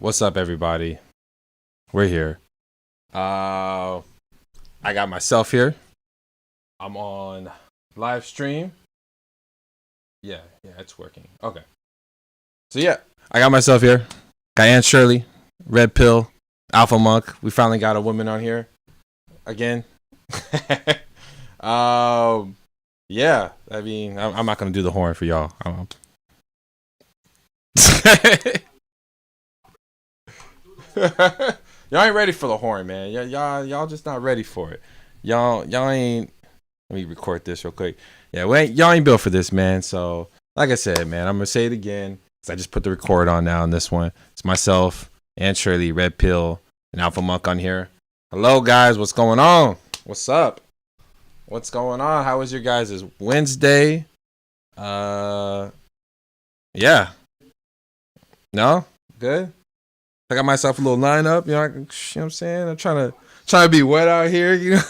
What's up, everybody? We're here. I got myself here. I'm on live stream. Yeah, it's working. Okay. So yeah, I got myself here. Got Aunt Shirley, Red Pill, Alpha Monk. We finally got a woman on here again. Yeah. I mean, I'm not gonna do the horn for y'all. Y'all ain't ready for the horn, man. Y'all just not ready for it. Y'all ain't. Let me record this real quick. Yeah, y'all ain't built for this, man. So, like I said, man, I'm gonna say it again because I just put the record on now on this one. It's myself, Aunt Shirley, Red Pill, and Alpha Monk on here. Hello, guys. What's going on? What's up? What's going on? How was your guys' Wednesday? Yeah. No? Good? I be myself a little lineup, you know what I'm saying? I'm trying to be wet out here, you know.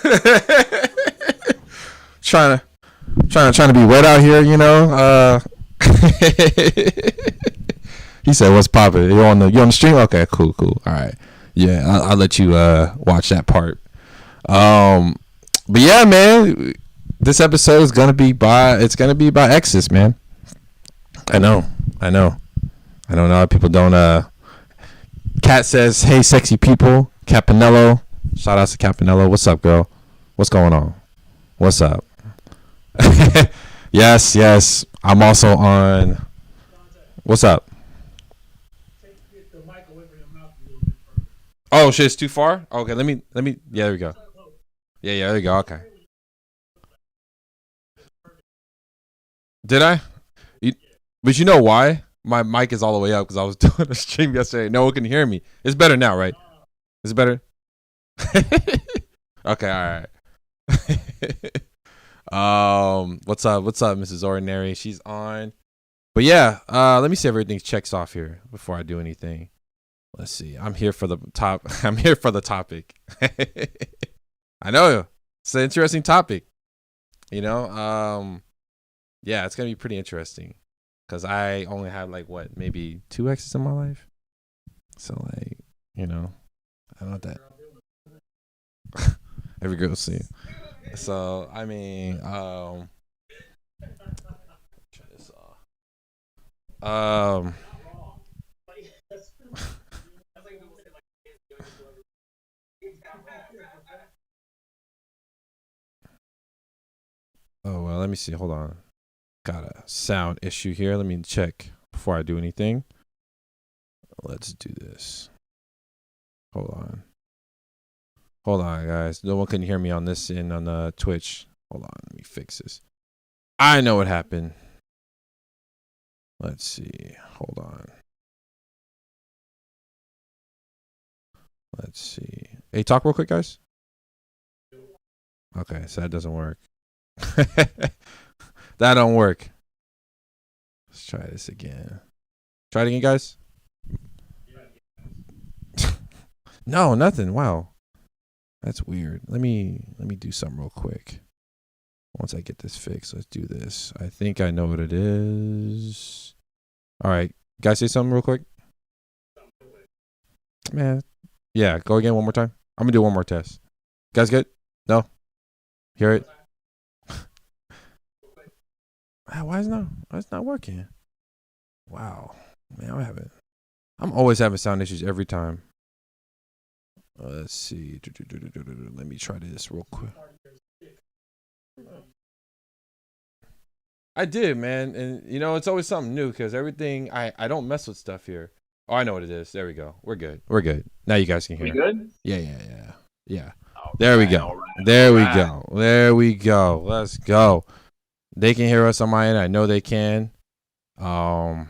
trying to be wet out here, you know. He said, "What's poppin'? You on the stream? Okay, cool. All right, yeah, I'll let you watch that part." But yeah, man, this episode is gonna be about exes, man. I know. I know a lot of people don't. Kat says, "Hey, sexy people." Capanello, shout out to Capanello. What's up, girl? What's going on? What's up? Yes. I'm also on. What's up? Oh shit, it's too far. Okay, let me. Yeah, there we go. Yeah, there we go. Okay. Did I? But you know why? My mic is all the way up because I was doing a stream yesterday. No one can hear me. It's better now, right? Is it better? Okay, all right. What's up, Mrs. Ordinary? She's on. But yeah, let me see if everything checks off here before I do anything. Let's see. I'm here for the topic. I know. It's an interesting topic. You know? Yeah, it's gonna be pretty interesting. Because I only had maybe 2 exes in my life. So you know, I don't know that. Every girl see. So I mean, turn this off. Oh well, let me see. Hold on. Got a sound issue here. Let me check before I do anything. Let's do this. Hold on, guys. No one can hear me on this on the Twitch. Hold on, let me fix this. I know what happened. Let's see. Hold on. Let's see. Hey, talk real quick, guys. Okay, so that doesn't work. That don't work. Let's try this again. Try it again, guys. No, nothing. Wow. That's weird. Let me do something real quick. Once I get this fixed, let's do this. I think I know what it is. All right. Guys, say something real quick. Man. Yeah, go again one more time. I'm going to do one more test. Guys good? No? Hear it? Why is it not working? Wow. Man, I'm always having sound issues every time. Let's see. Let me try this real quick. I did, man. And, you know, it's always something new because everything, I don't mess with stuff here. Oh, I know what it is. There we go. We're good. Now you guys can hear. We good? Yeah. There we go. There we go. Let's go. They can hear us on my end. I know they can. I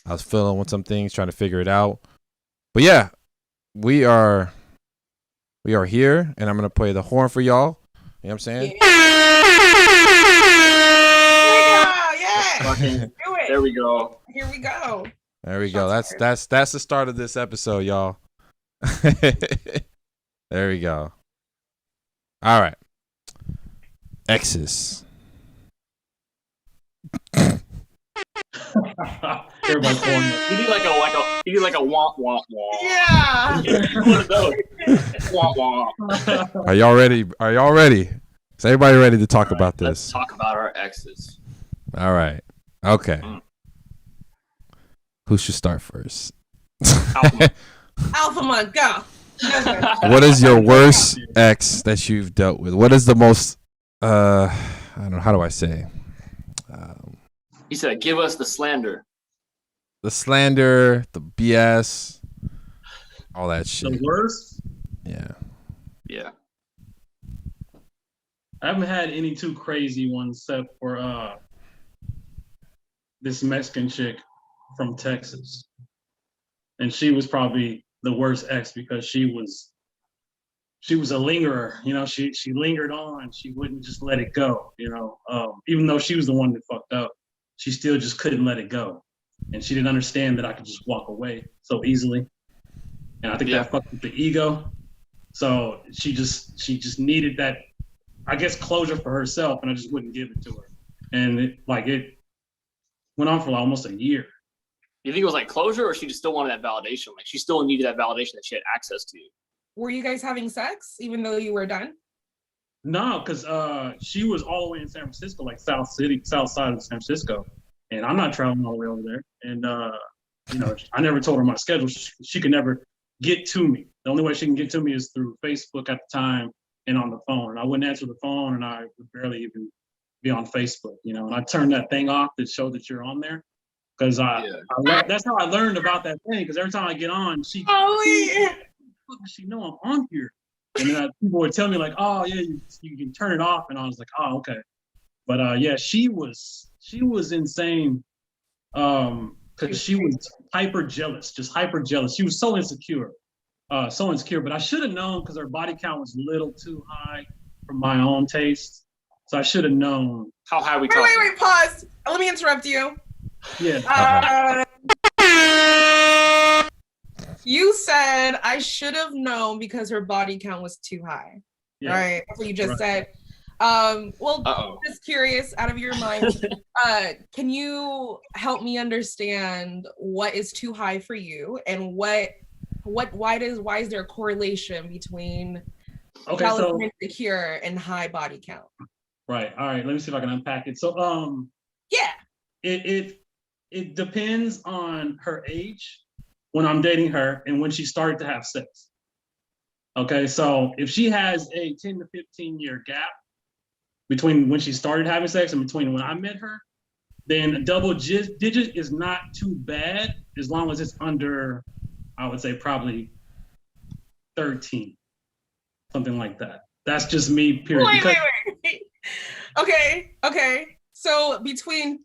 was fiddling with some things, trying to figure it out. But yeah, we are here, and I'm gonna play the horn for y'all. You know what I'm saying? Yeah. There we go. Here we go. There we go. That's the start of this episode, y'all. There we go. All right. Exes. Everybody's going. You need like a womp womp womp. Yeah. One of those. Womp womp. Are y'all ready? Are y'all ready? Is everybody ready to talk about Let's this? talk about our exes. All right. Okay. Mm. Who should start first? Alpha Month, go. What is your worst ex that you've dealt with? What is the most, I don't know, how do I say? He said, give us the slander. The slander, the BS, all that shit. The worst? Yeah. Yeah. I haven't had any too crazy ones except for this Mexican chick from Texas. And she was probably the worst ex because she was a lingerer. You know, she lingered on. She wouldn't just let it go, you know. Even though she was the one that fucked up, she still just couldn't let it go. And she didn't understand that I could just walk away so easily. And I think that fucked with the ego. So she just needed that, I guess, closure for herself, and I just wouldn't give it to her. And it went on for almost a year. You think it was like closure, or she just still wanted that validation? Like she still needed that validation that she had access to you. Were you guys having sex even though you were done? No, because she was all the way in San Francisco, like south side of San Francisco, and I'm not traveling all the way over there. And you know, I never told her my schedule. She could never get to me. The only way she can get to me is through Facebook at the time and on the phone. And I wouldn't answer the phone, and I would barely even be on Facebook. You know, and I turned that thing off that showed that you're on there. Because that's how I learned about that thing. Because every time I get on, she know I'm on here. And then people would tell me like, "Oh yeah, you can turn it off," and I was like, "Oh okay." But yeah, she was insane. Because she was hyper jealous. She was so insecure. But I should have known because her body count was a little too high for my own taste. So I should have known. How high we talking? Wait, pause. Let me interrupt you. Yeah. You said I should have known because her body count was too high. Yeah. Right? That's what you just said. Just curious, out of your mind, can you help me understand what is too high for you and why is there a correlation between insecure and high body count? Right. All right. Let me see if I can unpack it. So it depends on her age when I'm dating her and when she started to have sex. Okay, so if she has a 10 to 15 year gap between when she started having sex and between when I met her, then a double digit is not too bad as long as it's under, I would say probably 13, something like that. That's just me, period. Wait. Okay. So between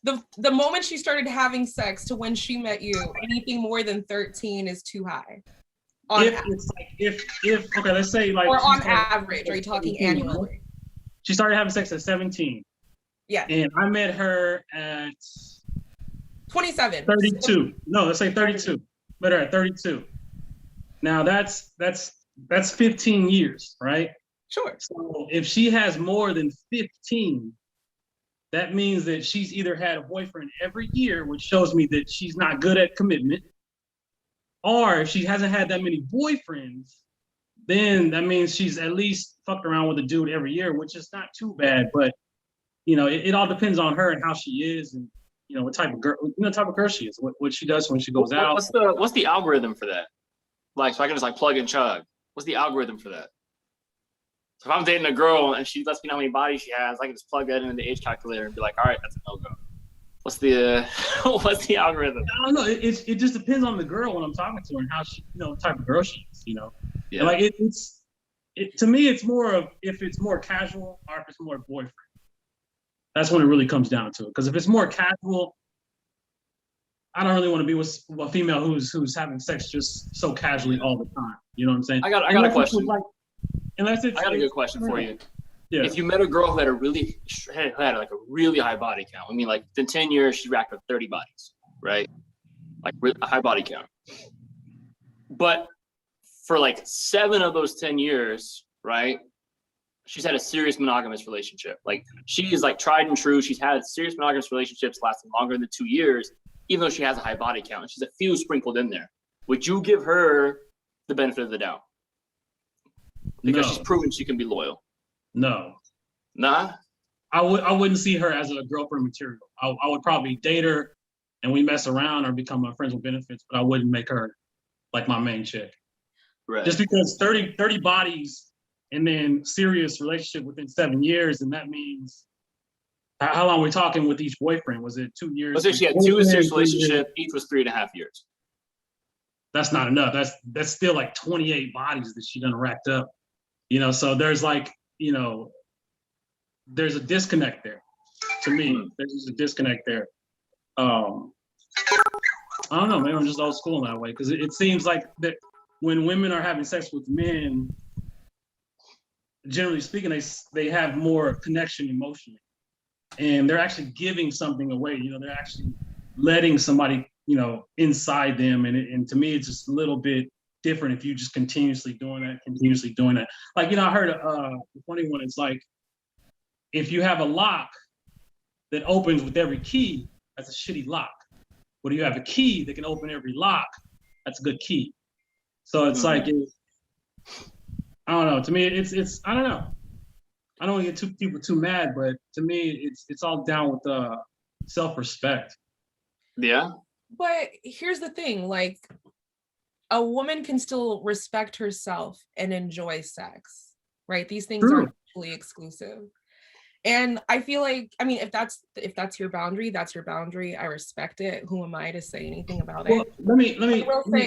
the moment she started having sex to when she met you, anything more than 13 is too high. If let's say like, or on average, are you talking annually? She started having sex at 17. Yeah. And I met her at 27. 32. No, let's say 32. Met her at 32. Now that's 15 years, right? Sure. So if she has more than 15, that means that she's either had a boyfriend every year, which shows me that she's not good at commitment, or if she hasn't had that many boyfriends, then that means she's at least fucked around with a dude every year, which is not too bad. But you know, it all depends on her and how she is, and you know what type of girl she is, what she does when she goes out. What's the algorithm for that? Like, so I can just like plug and chug. What's the algorithm for that? So if I'm dating a girl and she lets me know how many bodies she has, I can just plug that into the age calculator and be like, all right, that's a no-go. What's the algorithm? I don't know. It just depends on the girl when I'm talking to her and how she, you know, what type of girl she is, you know. Yeah. And like to me, it's more of if it's more casual or if it's more boyfriend. That's when it really comes down to it. Because if it's more casual, I don't really want to be with a female who's having sex just so casually all the time. You know what I'm saying? I got a question. I got a good question for you. Yeah. If you met a girl who had like a really high body count, I mean, like in 10 years, she racked up 30 bodies, right? Like a high body count. But for like 7 of those 10 years, right? She's had a serious monogamous relationship. Like she is like tried and true. She's had serious monogamous relationships lasting longer than 2 years. even though she has a high body count, she's a few sprinkled in there. Would you give her the benefit of the doubt? Because she's proven she can be loyal. No. Nah? I wouldn't see her as a girlfriend material. I would probably date her and we mess around or become my friends with benefits, but I wouldn't make her like my main chick. Right. Just because 30 bodies and then serious relationship within 7 years, and that means how long are we talking with each boyfriend? Was it 2 years? Let's say she had 2 serious relationships, each was 3.5 years. That's not enough. That's still like 28 bodies that she done racked up. You know, so there's like, you know, there's a disconnect there. To me, there's just a disconnect there. I don't know, maybe I'm just old school in that way, because it seems like that when women are having sex with men, generally speaking, they have more connection emotionally, and they're actually giving something away. You know, they're actually letting somebody, you know, inside them, and to me, it's just a little bit different if you just continuously doing that. Like, you know, I heard a funny one. It's like, if you have a lock that opens with every key, that's a shitty lock. But if you have a key that can open every lock, that's a good key. So it's like, I don't know. To me, it's I don't know. I don't want to get people too mad, but to me, it's all down with self-respect. Yeah. But here's the thing, like, a woman can still respect herself and enjoy sex, right? These things aren't mutually exclusive. And I feel like, I mean, if that's your boundary, that's your boundary. I respect it. Who am I to say anything about it? Let me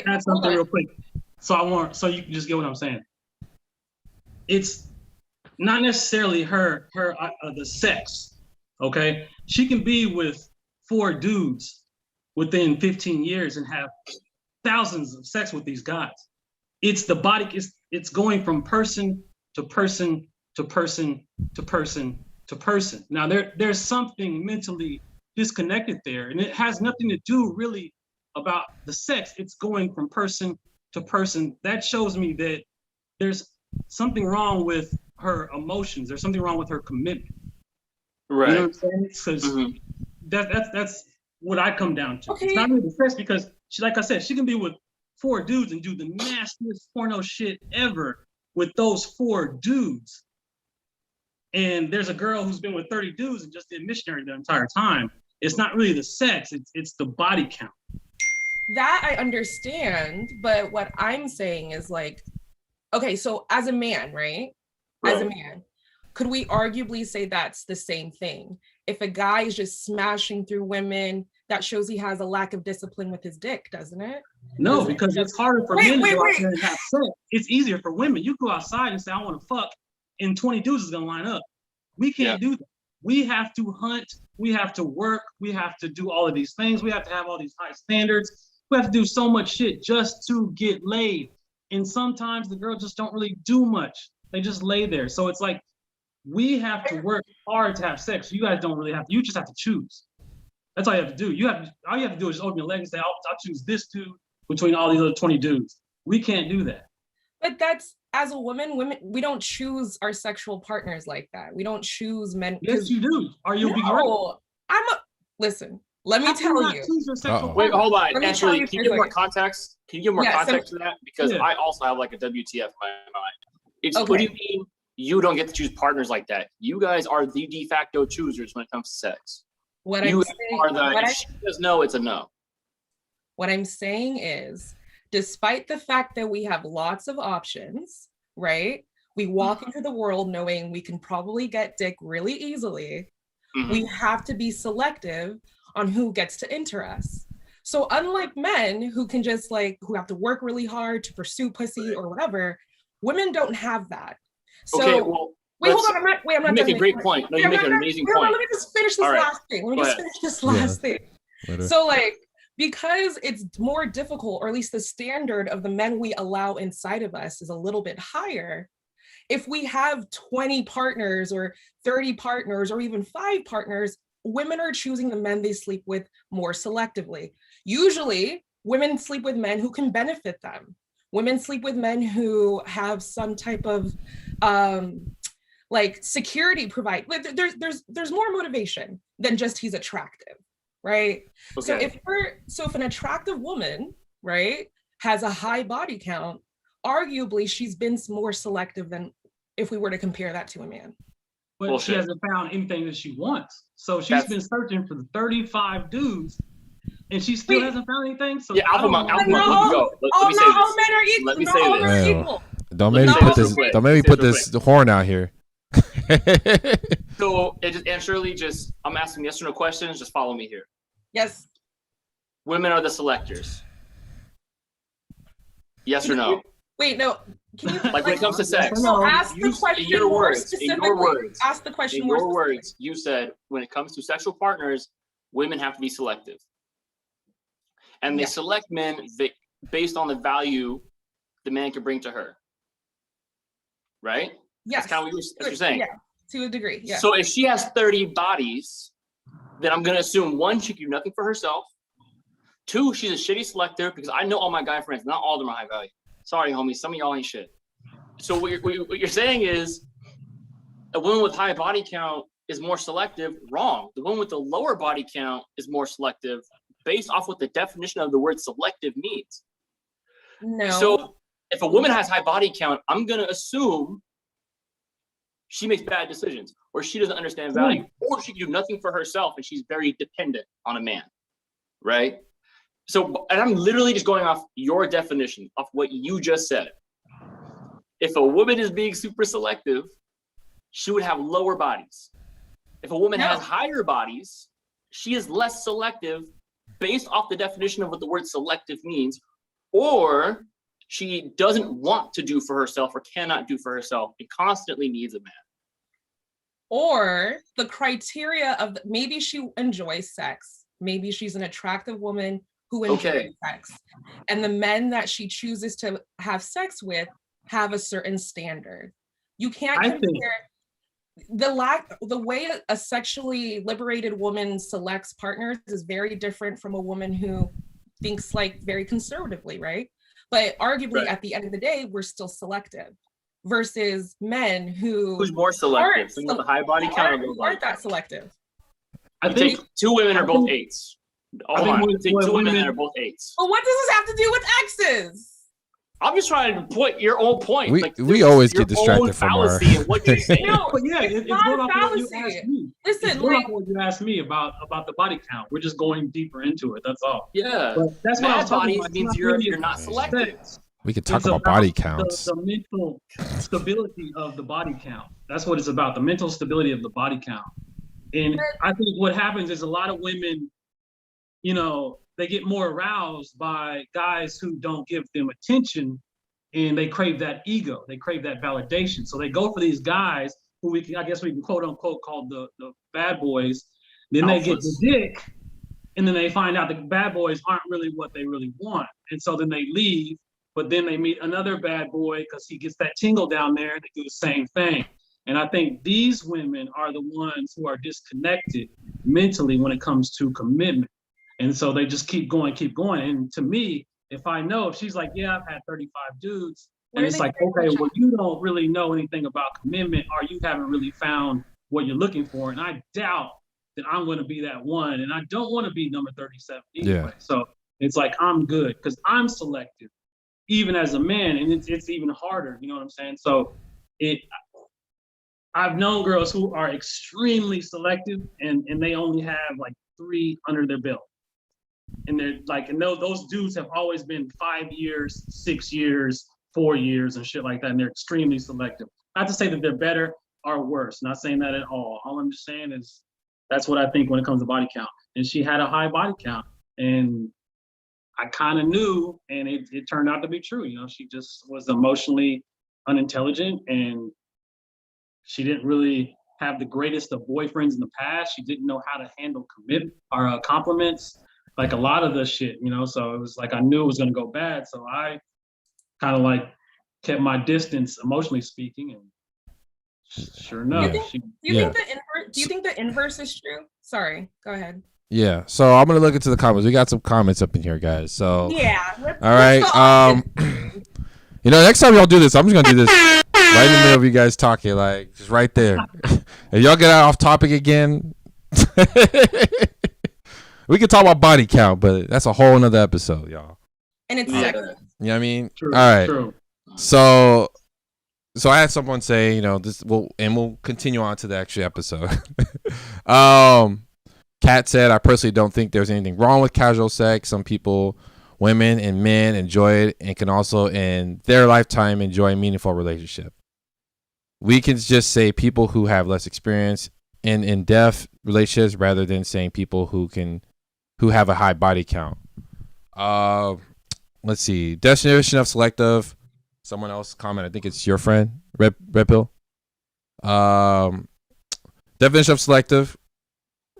add something real quick. So you can just get what I'm saying. It's not necessarily her the sex, okay? She can be with 4 dudes within 15 years and have thousands of sex with these guys. It's the body, it's going from person to person to person to person to person. Now there's something mentally disconnected there, and it has nothing to do really about the sex. It's going from person to person. That shows me that there's something wrong with her emotions. There's something wrong with her commitment. Right. You know what I'm saying? Because that's what I come down to. Okay. It's not really the sex, because she, like I said, she can be with 4 dudes and do the nastiest porno shit ever with those 4 dudes. And there's a girl who's been with 30 dudes and just did missionary the entire time. It's not really the sex, it's the body count. That I understand, but what I'm saying is, like, okay, so as a man, right? As a man, could we arguably say that's the same thing? If a guy is just smashing through women, that shows he has a lack of discipline with his dick, doesn't it? No, because it's harder for men to go out there and have sex. It's easier for women. You go outside and say, I want to fuck, and 20 dudes is gonna line up. We can't do that. We have to hunt, we have to work, we have to do all of these things, we have to have all these high standards, we have to do so much shit just to get laid. And sometimes the girls just don't really do much. They just lay there. So it's like, we have to work hard to have sex. You guys don't really have to, you just have to choose. That's all you have to do. All you have to do is just open your leg and say, I'll choose this dude between all these other 20 dudes. We can't do that. But that's, as a woman, we don't choose our sexual partners like that. We don't choose men. Yes, you do. Or you'll be great. Listen, let me tell you. Wait, hold on. Actually, can you give more context? Can you give more context to that? Because I also have like a WTF in my mind. It's what do you mean you don't get to choose partners like that? You guys are the de facto choosers when it comes to sex. If she says no, it's a no. What I'm saying is, despite the fact that we have lots of options, right? We walk into the world knowing we can probably get dick really easily. We have to be selective on who gets to enter us. So unlike men who can just who have to work really hard to pursue pussy or whatever, women don't have that. So okay, well, wait, hold on. I'm not you make a great point. No, you make an amazing point. Let me just finish this last thing. So because it's more difficult, or at least the standard of the men we allow inside of us is a little bit higher. If we have 20 partners or 30 partners or even 5 partners, women are choosing the men they sleep with more selectively. Usually, women sleep with men who can benefit them. Women sleep with men who have some type of security provide. There's more motivation than just he's attractive. right? Okay. So if an attractive woman, right, has a high body count, arguably she's been more selective than if we were to compare that to a man. But she hasn't found anything that she wants. So she's been searching for the 35 dudes, and she still hasn't found anything. So yeah, Alpha Monk, Let me say all men are equal. Let me Not say all this. men are equal. Don't make me put this horn out here. So and Shirley, I'm asking yes or no questions. Just follow me here. Yes. Women are the selectors. Yes or no? Wait, no. Can you like when it comes to sex? No, ask the question more specifically. Ask the question more specifically. In your words, you said when it comes to sexual partners, women have to be selective, and they select men based on the value the man can bring to her. Right? Yes. That's kind of what you're saying. Yeah, to a degree. Yeah. So if she has 30 bodies, then I'm gonna assume 1, she can do nothing for herself. 2, she's a shitty selector because I know all my guy friends, not all of them are high value. Sorry, homies, some of y'all ain't shit. So what you're saying is a woman with high body count is more selective. Wrong. The woman with the lower body count is more selective based off what the definition of the word selective means. No. So if a woman has high body count, I'm going to assume she makes bad decisions, or she doesn't understand value, or she can do nothing for herself and she's very dependent on a man, right? So, and I'm literally just going off your definition of what you just said. If a woman is being super selective, she would have lower bodies. If a woman has higher bodies, she is less selective based off the definition of what the word selective means, or she doesn't want to do for herself or cannot do for herself and constantly needs a man. Or the criteria of maybe she enjoys sex. Maybe she's an attractive woman who enjoys sex. And the men that she chooses to have sex with have a certain standard. You can't compare the way a sexually liberated woman selects partners is very different from a woman who thinks like very conservatively, right? But arguably at the end of the day, we're still selective versus men who's more selective. So the high body count aren't that selective. I think 2 women are both 8s. I think 2 women are both 8s. Well, what does this have to do with exes? I'm just trying to put your own point. We always get distracted from our. What you're saying. No, but yeah, it's not a fallacy. Listen, what you asked me about the body count. We're just going deeper into it. That's all. Yeah, but that's what I was talking about. Means you're not selective. We could talk about body counts. The mental stability of the body count. That's what it's about. The mental stability of the body count. And I think what happens is a lot of women, they get more aroused by guys who don't give them attention, and they crave that ego. They crave that validation. So they go for these guys who we can quote unquote call the bad boys. Then they get the dick, and then they find out the bad boys aren't really what they really want. And so then they leave, but then they meet another bad boy because he gets that tingle down there, and they do the same thing. And I think these women are the ones who are disconnected mentally when it comes to commitment. And so they just keep going. And to me, if she's like, yeah, I've had 35 dudes. And it's like, okay, well, you don't really know anything about commitment, or you haven't really found what you're looking for. And I doubt that I'm going to be that one. And I don't want to be number 37 anyway. Yeah. So it's like, I'm good because I'm selective, even as a man. And it's even harder. You know what I'm saying? So I've known girls who are extremely selective and they only have like 3 under their belt. And they're like, and those dudes have always been 5 years, 6 years, 4 years, and shit like that. And they're extremely selective. Not to say that they're better or worse. Not saying that at all. All I'm just saying is that's what I think when it comes to body count. And she had a high body count, and I kind of knew, and it turned out to be true. She just was emotionally unintelligent, and she didn't really have the greatest of boyfriends in the past. She didn't know how to handle compliments. Like a lot of the shit, so it was like I knew it was going to go bad. So I kind of like kept my distance, emotionally speaking. And sure enough, do you think the inverse is true? Sorry, go ahead. Yeah, so I'm gonna look into the comments. We got some comments up in here, guys. So yeah, all right. Next time y'all do this, I'm just gonna do this right in the middle of you guys talking, like just right there. If y'all get off topic again. We can talk about body count, but that's a whole nother episode, y'all. And it's Yeah. sexy. You know what I mean? True, All right. true. So I had someone say, you know, we'll continue on to the actual episode. Kat said, I personally don't think there's anything wrong with casual sex. Some people, women and men, enjoy it and can also in their lifetime enjoy a meaningful relationship. We can just say people who have less experience in in-depth relationships rather than saying people who have a high body count. Let's see. Definition of selective. Someone else comment. I think it's your friend, Red Pill. Definition of selective.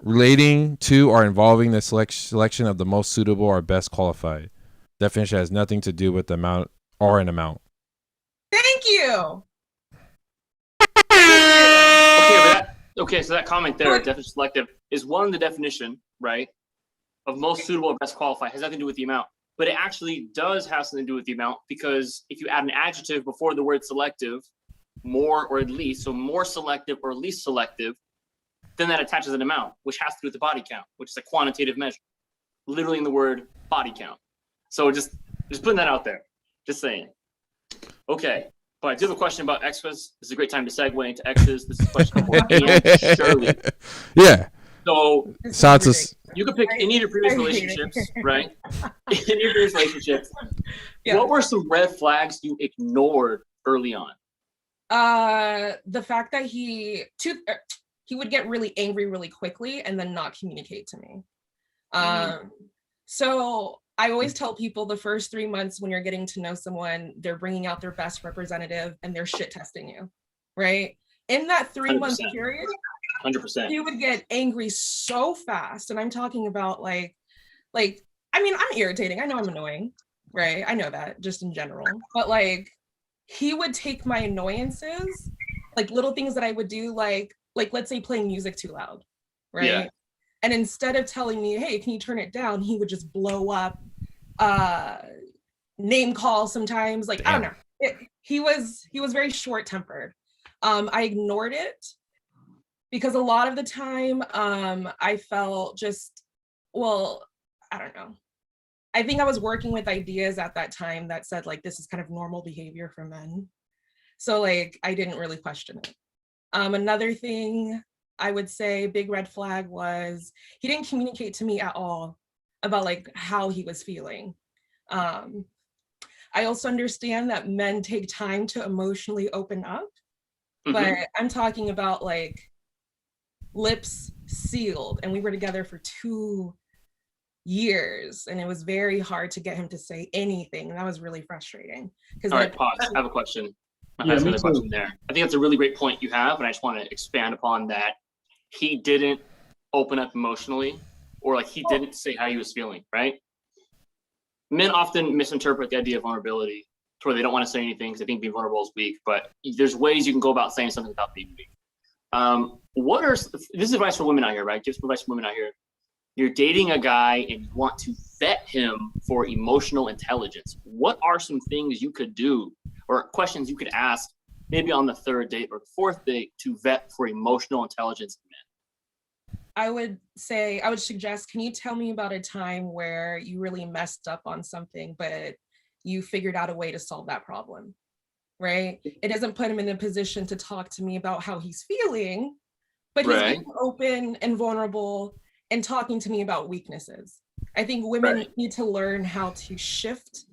Relating to or involving the selection of the most suitable or best qualified. Definition has nothing to do with the amount or an amount. Thank you. Okay, so that comment there, definition selective, is one, the definition, right, of most suitable or best qualified, has nothing to do with the amount. But it actually does have something to do with the amount, because if you add an adjective before the word selective, more or at least, so more selective or least selective, then that attaches an amount, which has to do with the body count, which is a quantitative measure, literally in the word body count. So just putting that out there, just saying. Okay, but I do have a question about exes. This is a great time to segue into exes. This is a question for Ian Shirley. Yeah. So Shout out to you could pick any of your previous relationships, right? Any of your previous relationships. Yeah. What were some red flags you ignored early on? The fact that he would get really angry really quickly and then not communicate to me. So I always tell people the first 3 months when you're getting to know someone, they're bringing out their best representative and they're shit testing you, right? In that 3 month period, 100%. he would get angry so fast. And I'm talking about like, I mean, I'm irritating. I know I'm annoying, right? I know that just in general, but like he would take my annoyances, like little things that I would do, like let's say playing music too loud, right? Yeah. And instead of telling me, hey, can you turn it down? He would just blow up, name call sometimes. Like, damn. I don't know. He was very short tempered. I ignored it because a lot of the time I felt just, well, I don't know. I think I was working with ideas at that time that said like, this is kind of normal behavior for men. So like, I didn't really question it. Another thing I would say, big red flag, was he didn't communicate to me at all about like how he was feeling. I also understand that men take time to emotionally open up, but I'm talking about like lips sealed, and we were together for 2 years, and it was very hard to get him to say anything, and that was really frustrating. All right, pause. I have a question. I have another question there. I think that's a really great point you have, and I just want to expand upon that. He didn't open up emotionally, or like he didn't say how he was feeling, right? Men often misinterpret the idea of vulnerability to where they don't want to say anything because they think being vulnerable is weak, but there's ways you can go about saying something without being weak. This is advice for women out here, right? Give some advice for women out here. You're dating a guy and you want to vet him for emotional intelligence. What are some things you could do or questions you could ask maybe on the third date or the fourth date to vet for emotional intelligence in men? I would suggest, can you tell me about a time where you really messed up on something, but you figured out a way to solve that problem, right? It doesn't put him in a position to talk to me about how he's feeling, but he's being open and vulnerable and talking to me about weaknesses. I think women need to learn how to shift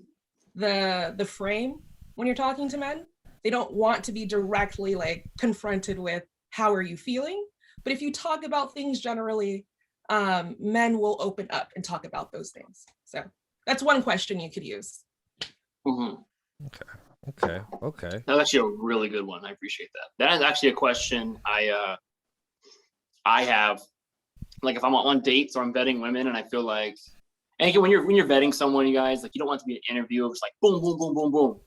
the frame when you're talking to men. They don't want to be directly like confronted with how are you feeling, but if you talk about things generally, men will open up and talk about those things. So that's one question you could use. Okay. That's actually a really good one. I appreciate that. That is actually a question I have. Like if I'm on dates or I'm vetting women and I feel like, and again, when you're vetting someone, you guys, like you don't want it to be an interview of just like boom, boom, boom, boom, boom.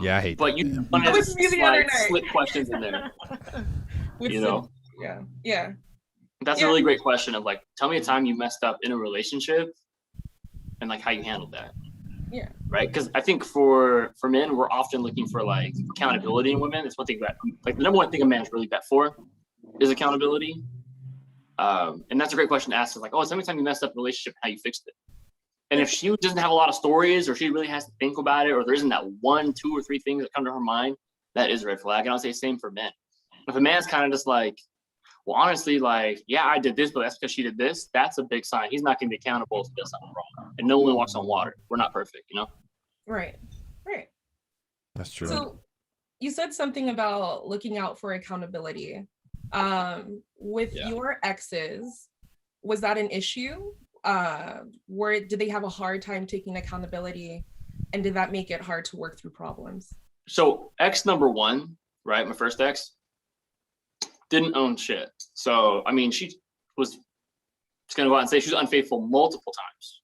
Yeah, I hate but that. You want to slip questions in there. Yeah. That's a really great question of like, tell me a time you messed up in a relationship and like how you handled that. Yeah. Right. Because I think for men, we're often looking for like accountability in women. It's one thing that like the number one thing a man's really bet for is accountability. And that's a great question to ask. Is like, oh, it's every time you messed up a relationship, how you fixed it. And if she doesn't have a lot of stories, or she really has to think about it, or there isn't that 1, 2, or 3 things that come to her mind, that is a red flag. And I'll say same for men. If a man's kind of just like, well, honestly, like, yeah, I did this, but that's because she did this. That's a big sign. He's not going to be accountable if he does something wrong. And no one walks on water. We're not perfect, you know? Right. That's true. So you said something about looking out for accountability. With your exes, was that an issue? Did they have a hard time taking accountability, and did that make it hard to work through problems? So ex number 1, right? My first ex didn't own shit. So, I mean, she was just going to go out and say she was unfaithful multiple times.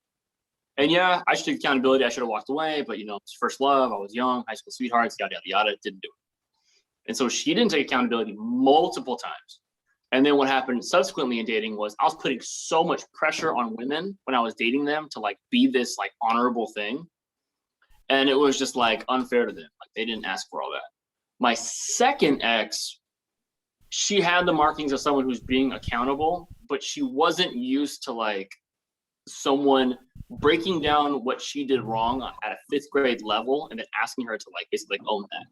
And yeah, I should take accountability. I should have walked away, but it's first love. I was young, high school sweethearts, yada, yada, yada, didn't do it. And so she didn't take accountability multiple times. And then what happened subsequently in dating was I was putting so much pressure on women when I was dating them to like be this like honorable thing. And it was just like unfair to them. Like they didn't ask for all that. My second ex, she had the markings of someone who's being accountable, but she wasn't used to like someone breaking down what she did wrong at a 5th grade level and then asking her to like basically like own that.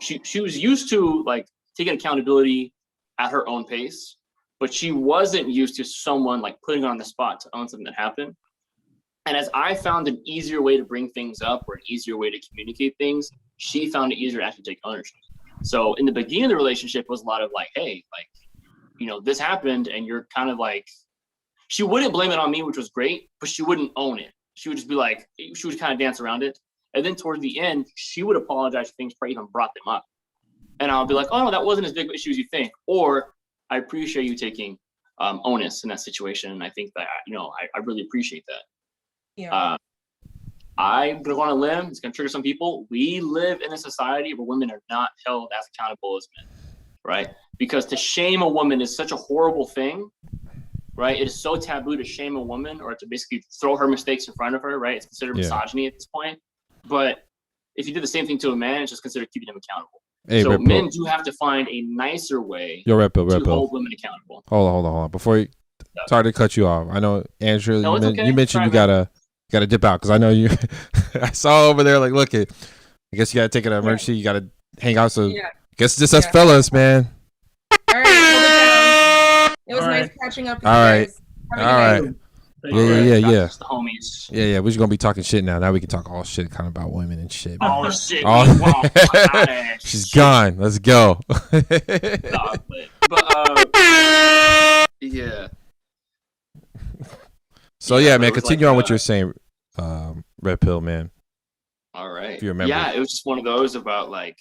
She was used to like taking accountability at her own pace, but she wasn't used to someone like putting her on the spot to own something that happened. And as I found an easier way to bring things up or an easier way to communicate things, she found it easier to actually take ownership. So in the beginning of the relationship was a lot of like, hey, like, this happened, and you're kind of like, she wouldn't blame it on me, which was great, but she wouldn't own it. She would just be like, she would kind of dance around it. And then towards the end, she would apologize for things before I even brought them up. And I'll be like, oh no, that wasn't as big of an issue as you think. Or I appreciate you taking onus in that situation. And I think that, I really appreciate that. Yeah. I'm going to go on a limb. It's going to trigger some people. We live in a society where women are not held as accountable as men, right? Because to shame a woman is such a horrible thing, right? It is so taboo to shame a woman or to basically throw her mistakes in front of her, right? It's considered misogyny at this point. But if you do the same thing to a man, it's just considered keeping him accountable. Hey, so men do have to find a nicer way to hold women accountable. Hold on. Before you, sorry to cut you off. I know, Andrew, you mentioned you gotta dip out because I know you. I saw over there like, look, I guess you gotta take an emergency. You gotta hang out. So I guess just us fellas, man. All right, it was nice catching up with you guys. All right. Yeah. The homies. Yeah. We're just gonna be talking shit now. Now we can talk all shit, kind of about women and shit. All shit. She's gone. Let's go. Yeah. So yeah, man. Continue on what you're saying, Red Pill, man. All right. If you remember. Yeah, it was just one of those about like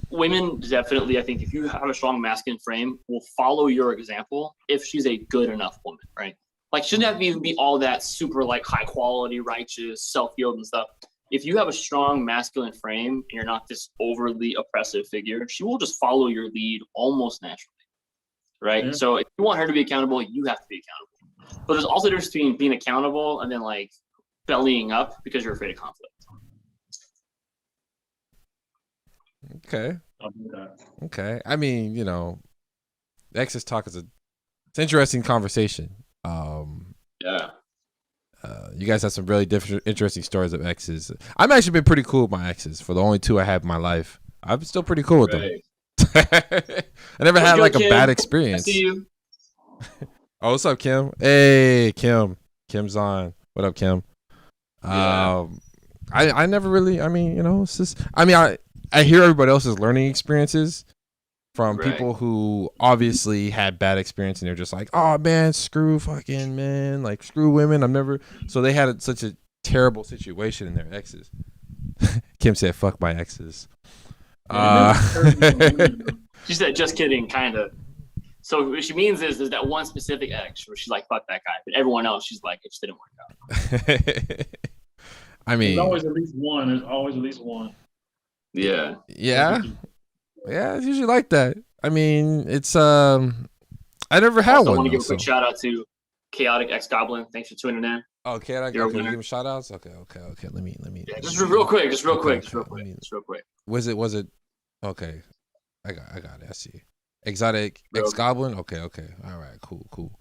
women definitely, I think if you have a strong masculine frame, will follow your example if she's a good enough woman, right? Like, she doesn't have to even be all that super, like, high quality, righteous, self-healed and stuff. If you have a strong masculine frame and you're not this overly oppressive figure, she will just follow your lead almost naturally, right? Yeah. So if you want her to be accountable, you have to be accountable. But there's also a difference between being accountable and then, like, bellying up because you're afraid of conflict. Okay. I mean, exes talk is it's an interesting conversation. Yeah. You guys have some really interesting stories of exes. I've actually been pretty cool with my exes. For the only 2 I have in my life, I'm still pretty cool with them. I never had like a bad experience. I see you. Oh, what's up, Kim? Hey, Kim. Kim's on. What up, Kim? Yeah. I never really. I mean, it's just. I mean, I hear everybody else's learning experiences from people who obviously had bad experience and they're just like, oh man, screw fucking men, like screw women. So they had such a terrible situation in their exes. Kim said, fuck my exes. She said, just kidding, kind of. So what she means is that one specific ex where she's like, fuck that guy. But everyone else, she's like, it just didn't work out. I mean. There's always at least one. There's always at least one. Yeah. Yeah. Yeah, it's usually like that. I mean, it's I never had one. I want to give a quick shout out to Chaotic X Goblin. Thanks for tuning in. Oh, Chaotic. Okay, give him shout outs. Okay. Let me. Yeah, just real quick. Was it? Okay. I got it. I see. Exotic ex-goblin. Okay. All right. Cool.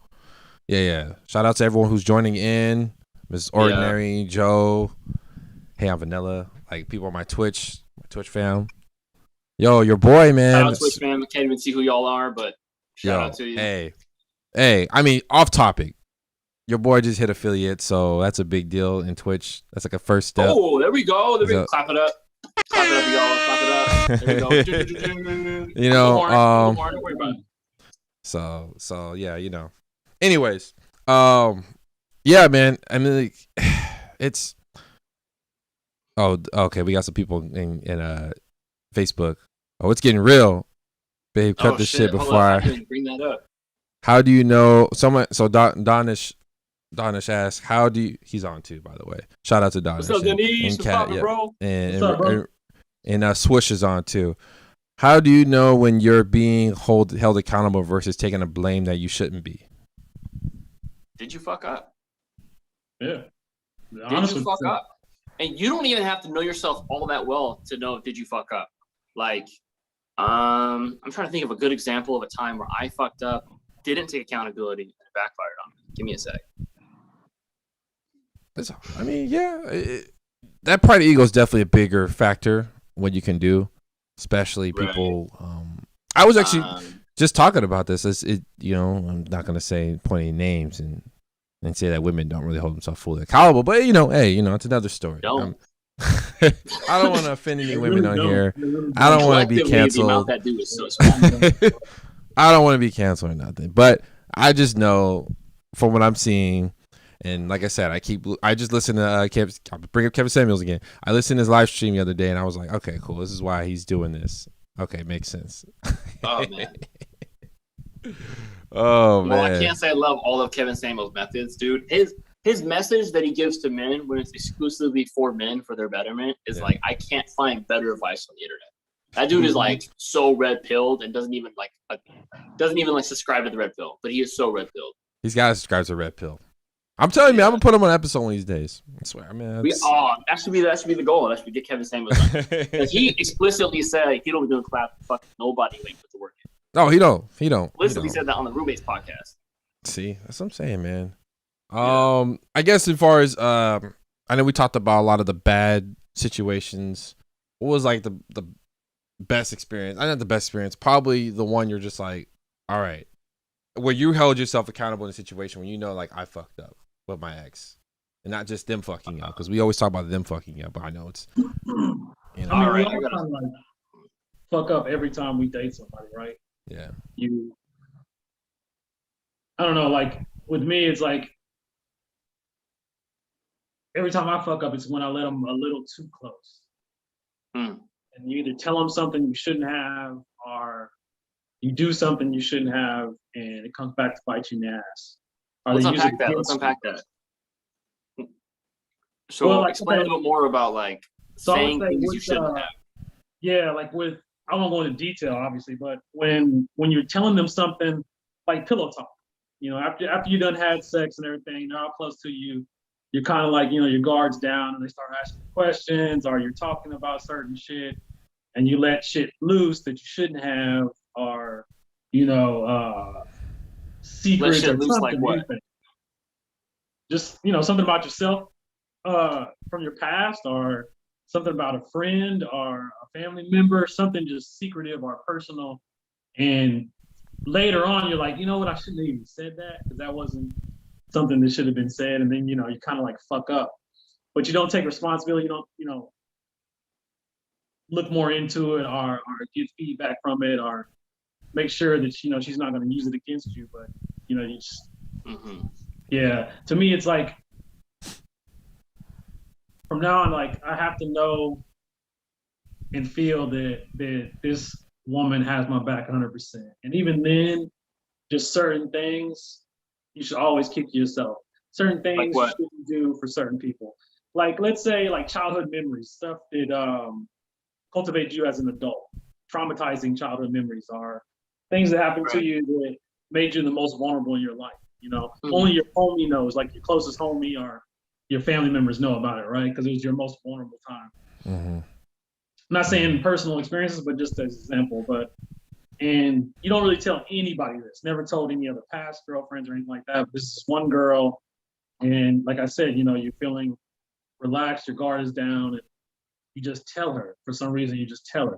Yeah. Shout out to everyone who's joining in. Miss Ordinary, Joe. Hey, I'm Vanilla. Like people on my Twitch fam. Yo, your boy, man. Shout out Twitch fam. I can't even see who y'all are, but shout out to you. Hey. I mean, off topic. Your boy just hit affiliate, so that's a big deal in Twitch. That's like a first step. Oh, there we go. Clap it up. Clap it up, y'all. Clap it up. There we go. You know, don't worry about it. So yeah, you know. Anyways, yeah, man. I mean, like, it's. Oh, okay. We got some people in Facebook. Oh, it's getting real, babe. Cut this shit before I bring that up. How do you know someone? So Donish asks, how do you? He's on too, by the way. Shout out to Donish. What's up, Denise? And Kat, bro? And Swish is on too. How do you know when you're being held accountable versus taking a blame that you shouldn't be? Did you fuck up? Yeah. Did you fuck up? And you don't even have to know yourself all that well to know did you fuck up. Like, I'm trying to think of a good example of a time where I fucked up, didn't take accountability, and it backfired on me. Give me a sec. I mean, yeah, that part of ego is definitely a bigger factor. What you can do, especially people. I was actually just talking about this. You know, I'm not gonna say point any names and say that women don't really hold themselves fully accountable, but you know, hey, you know, it's another story. Don't. I don't want to offend any women on here. I don't want to be canceled. That dude is so small. I don't want to be canceled or nothing, but I just know from what I'm seeing, and like I said, I just listen to I'll bring up Kevin Samuels again. I listened to his live stream the other day, and I was like, okay, cool. This is why he's doing this. Okay, makes sense. Oh man. Oh man. Well, I can't say I love all of Kevin Samuels' methods, dude. His message that he gives to men when it's exclusively for men for their betterment is like, I can't find better advice on the internet. That dude is like so red pilled and doesn't even subscribe to the red pill, but he is so red pilled. He's got to subscribe to red pill. I'm telling you, I'm gonna put him on an episode one of these days. I swear. I mean, that should be the goal. That should be get Kevin Samuels on. Because he explicitly said he don't be doing clap fucking nobody when he puts the work in. No, he don't. Explicitly said that on the Roommates podcast. See, that's what I'm saying, man. I guess as far as I know we talked about a lot of the bad situations. What was like the best experience? I not the best experience, probably the one you're just like, all right, where you held yourself accountable in a situation when you know, like, I fucked up with my ex, and not just them fucking up, because we always talk about them fucking up, but I know it's, you know. I mean, we all kind of like fuck up every time we date somebody, right? Yeah. I don't know, like with me, it's like every time I fuck up, it's when I let them a little too close. And you either tell them something you shouldn't have, or you do something you shouldn't have, and it comes back to bite you in the ass. Let's unpack that. So well, like, explain a little more about like saying things you shouldn't have. Yeah, like I won't go into detail, obviously, but when you're telling them something like pillow talk, you know, after you done had sex and everything, they're all close to you. You're kind of like, you know, your guard's down and they start asking questions, or you're talking about certain shit and you let shit loose that you shouldn't have, or, you know, secrets or something. Like what? Just, you know, something about yourself from your past, or something about a friend or a family member, something just secretive or personal. And later on, you're like, you know what, I shouldn't have even said that, because that wasn't something that should have been said. And then, you know, you kind of like fuck up, but you don't take responsibility. You don't, you know, look more into it, or get feedback from it, or make sure that, you know, she's not going to use it against you. But, you know, you just, yeah, to me, it's like, from now on, like, I have to know and feel that this woman has my back 100%. And even then, just certain things you should always keep to yourself. Certain things like you shouldn't do for certain people. Like, let's say, like, childhood memories, stuff that cultivates you as an adult. Traumatizing childhood memories are things that happened to you that made you the most vulnerable in your life. You know, only your homie knows, like your closest homie or your family members know about it, right? Because it was your most vulnerable time. I'm not saying personal experiences, but just as an example. But And you don't really tell anybody this. Never told any other past girlfriends or anything like that. But this is one girl, and like I said, you know, you're feeling relaxed, your guard is down, and you just tell her. For some reason, you just tell her.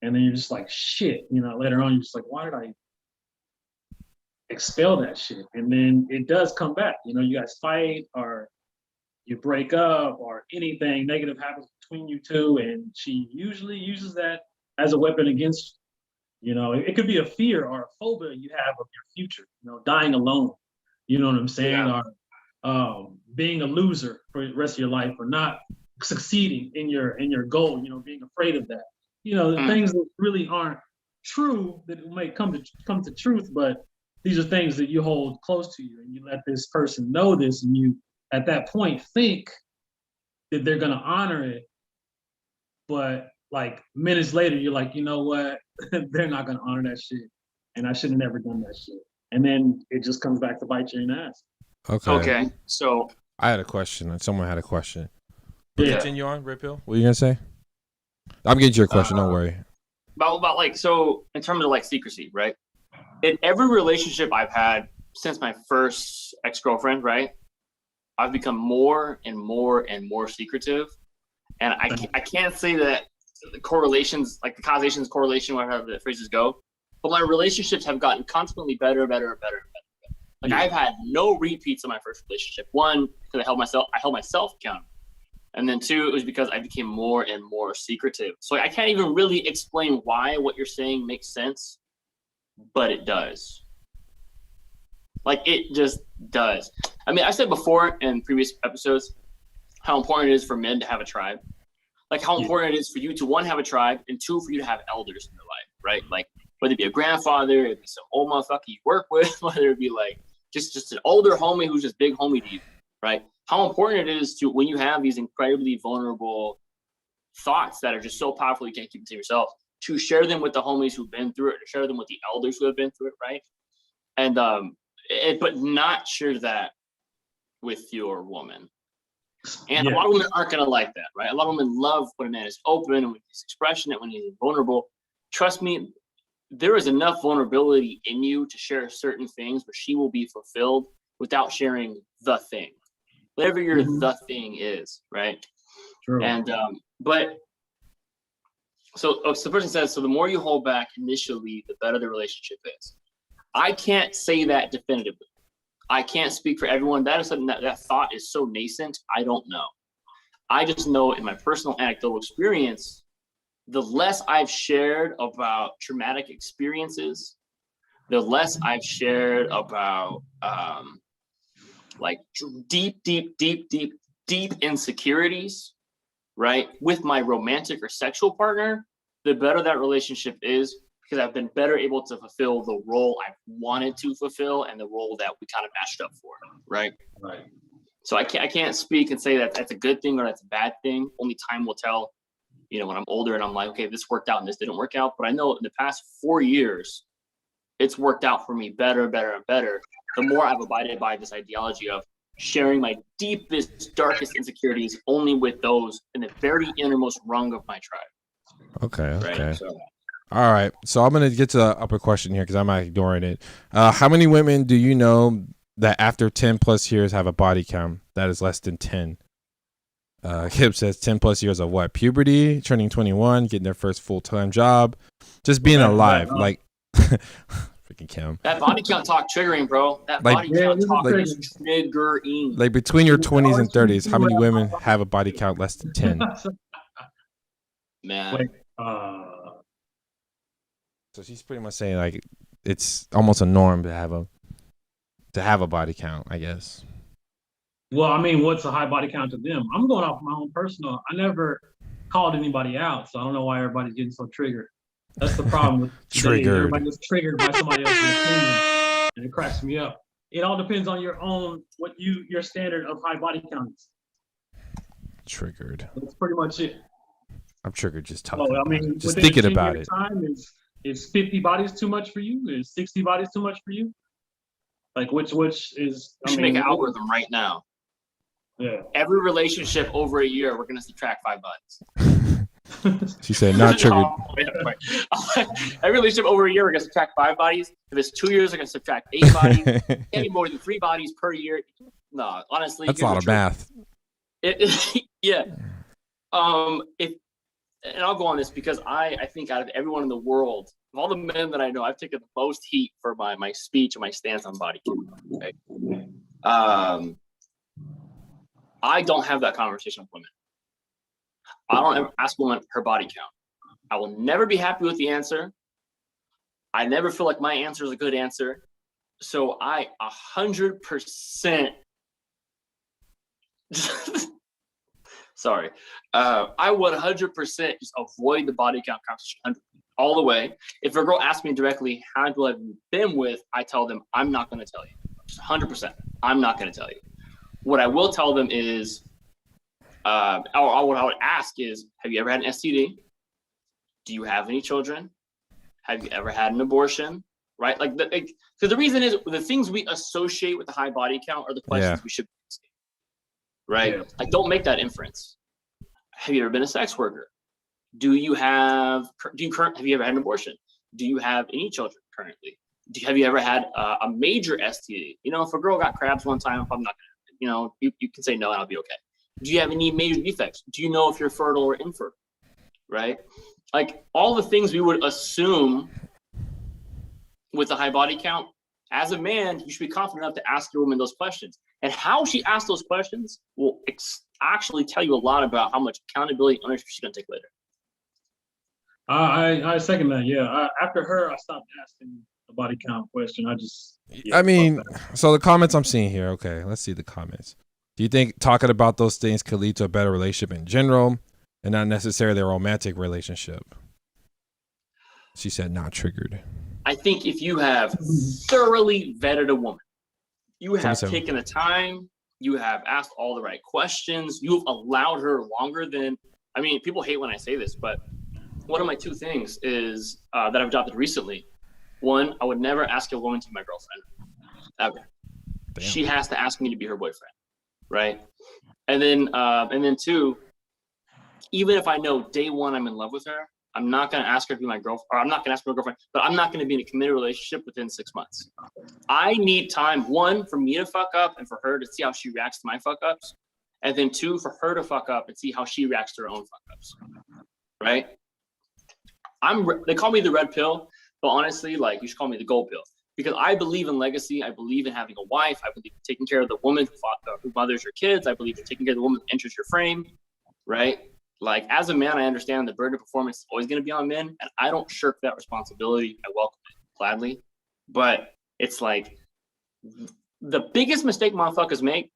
And then you're just like, shit, you know, later on, you're just like, why did I expel that shit? And then it does come back. You know, you guys fight or you break up or anything negative happens between you two, and she usually uses that as a weapon against you. You know, it could be a fear or a phobia you have of your future, you know, dying alone, you know what I'm saying? Yeah. Or being a loser for the rest of your life, or not succeeding in your goal, you know, being afraid of that. You know, the things that really aren't true that may come to truth, but these are things that you hold close to you, and you let this person know this, and you at that point think that they're gonna honor it, but like minutes later, you're like, you know what? They're not gonna honor that shit, and I should have never done that shit. And then it just comes back to bite you in the ass. Okay. So I had a question, and someone had a question. Yeah. Continue on, Red Pill. What are you gonna say? I'm getting to your question. Don't worry. About like, so in terms of like secrecy, right? In every relationship I've had since my first ex-girlfriend, right? I've become more and more and more secretive, and I can't say that the correlations, like the causations correlation, whatever the phrases go, but my relationships have gotten constantly better and better. Like I've had no repeats of my first relationship. One, because I held myself accountable. And then two, it was because I became more and more secretive. So I can't even really explain why what you're saying makes sense, but it does. Like it just does. I mean, I said before in previous episodes how important it is for men to have a tribe. Like how important it is for you to, one, have a tribe, and two, for you to have elders in your life, right? Like whether it be a grandfather, it be some old motherfucker you work with, whether it be like just an older homie who's just big homie to you, right? How important it is to, when you have these incredibly vulnerable thoughts that are just so powerful you can't keep them to yourself, to share them with the homies who've been through it, to share them with the elders who have been through it, right? And but not share that with your woman. And a lot of women aren't gonna like that, right? A lot of women love when a man is open and when he's expression and when he's vulnerable. Trust me, there is enough vulnerability in you to share certain things where she will be fulfilled without sharing the thing, whatever your the thing is, right? True. And but so the person says, so the more you hold back initially, the better the relationship is. I can't say that definitively. I can't speak for everyone. That is something that thought is so nascent. I don't know. I just know in my personal anecdotal experience, the less I've shared about traumatic experiences, the less I've shared about like deep insecurities, right, with my romantic or sexual partner, the better that relationship is, because I've been better able to fulfill the role I wanted to fulfill and the role that we kind of matched up for, right? Right. So I can't speak and say that that's a good thing or that's a bad thing. Only time will tell. You know, when I'm older and I'm like, okay, this worked out and this didn't work out. But I know in the past 4 years, it's worked out for me better. The more I've abided by this ideology of sharing my deepest, darkest insecurities only with those in the very innermost rung of my tribe. Okay. Right? So, All right. So I'm going to get to the upper question here because I'm not ignoring it. How many women do you know that after 10 plus years have a body count that is less than 10? Kip says 10 plus years of what? Puberty, turning 21, getting their first full-time job, just being alive. Like, freaking Kim. that body count talk triggering, bro. That body count talk is triggering. Like between your 20s and 30s, how many women have a body count less than 10? Man. Wait, So she's pretty much saying like it's almost a norm to have a body count, I guess. well, I mean, what's a high body count to them? I'm going off my own personal. I never called anybody out, so I don't know why everybody's getting so triggered. That's the problem with today. Triggered. Everybody gets triggered by somebody else's opinion, and it cracks me up. It all depends on your own, your standard of high body count is. Triggered. That's pretty much it. I'm triggered just talking. Oh, I about mean, it. Just within a thinking about 10-year it. Time is 50 bodies too much for you? Is 60 bodies too much for you? Like which is? We should make an algorithm right now. Yeah. Every relationship over a year, we're gonna subtract 5 bodies. She said not triggered. Every relationship over a year, we're gonna subtract 5 bodies. If it's 2 years, we're gonna subtract 8 bodies. Any more than 3 bodies per year. No, honestly, That's a lot of math. Yeah. And I'll go on this because I think out of everyone in the world, of all the men that I know, I've taken the most heat for my speech and my stance on body count. Okay? I don't have that conversation with women. I don't ever ask a woman her body count. I will never be happy with the answer. I never feel like my answer is a good answer. So I 100% sorry. I would 100% just avoid the body count conversation all the way. If a girl asks me directly, how many people have you been with? I tell them, I'm not going to tell you. Just 100%. I'm not going to tell you. What I will tell them is, or what I would ask is, have you ever had an STD? Do you have any children? Have you ever had an abortion? Right? Because the reason is the things we associate with the high body count are the questions we should be asking. Right? Yeah. Like, don't make that inference. Have you ever been a sex worker? Have you ever had an abortion? Do you have any children currently? Have you ever had a major STD? You know, if a girl got crabs one time, I'm not gonna, you can say no and I'll be okay. Do you have any major defects? Do you know if you're fertile or infertile? Right? Like, all the things we would assume with the high body count, as a man, you should be confident enough to ask your woman those questions. And how she asks those questions will actually tell you a lot about how much accountability and ownership she's going to take later. I second that. Yeah. After her, I stopped asking the body count question. So the comments I'm seeing here. Okay, let's see the comments. Do you think talking about those things could lead to a better relationship in general and not necessarily a romantic relationship? She said not triggered. I think if you have thoroughly vetted a woman, you have taken the time, you have asked all the right questions, you've allowed her longer than, people hate when I say this, but one of my 2 things is that I've adopted recently. One, I would never ask a woman to be my girlfriend, ever. Damn. She has to ask me to be her boyfriend, right? And then 2, even if I know day 1 I'm in love with her, I'm not going to ask her to be my girlfriend, or I'm not going to ask her to be my girlfriend, but I'm not going to be in a committed relationship within 6 months. I need time, 1, for me to fuck up and for her to see how she reacts to my fuck ups. And then 2, for her to fuck up and see how she reacts to her own fuck ups. Right? They call me the red pill, but honestly, you should call me the gold pill. Because I believe in legacy. I believe in having a wife. I believe in taking care of the woman who mothers your kids. I believe in taking care of the woman who enters your frame. Right? As a man, I understand the burden of performance is always going to be on men, and I don't shirk that responsibility. I welcome it gladly. But it's the biggest mistake motherfuckers make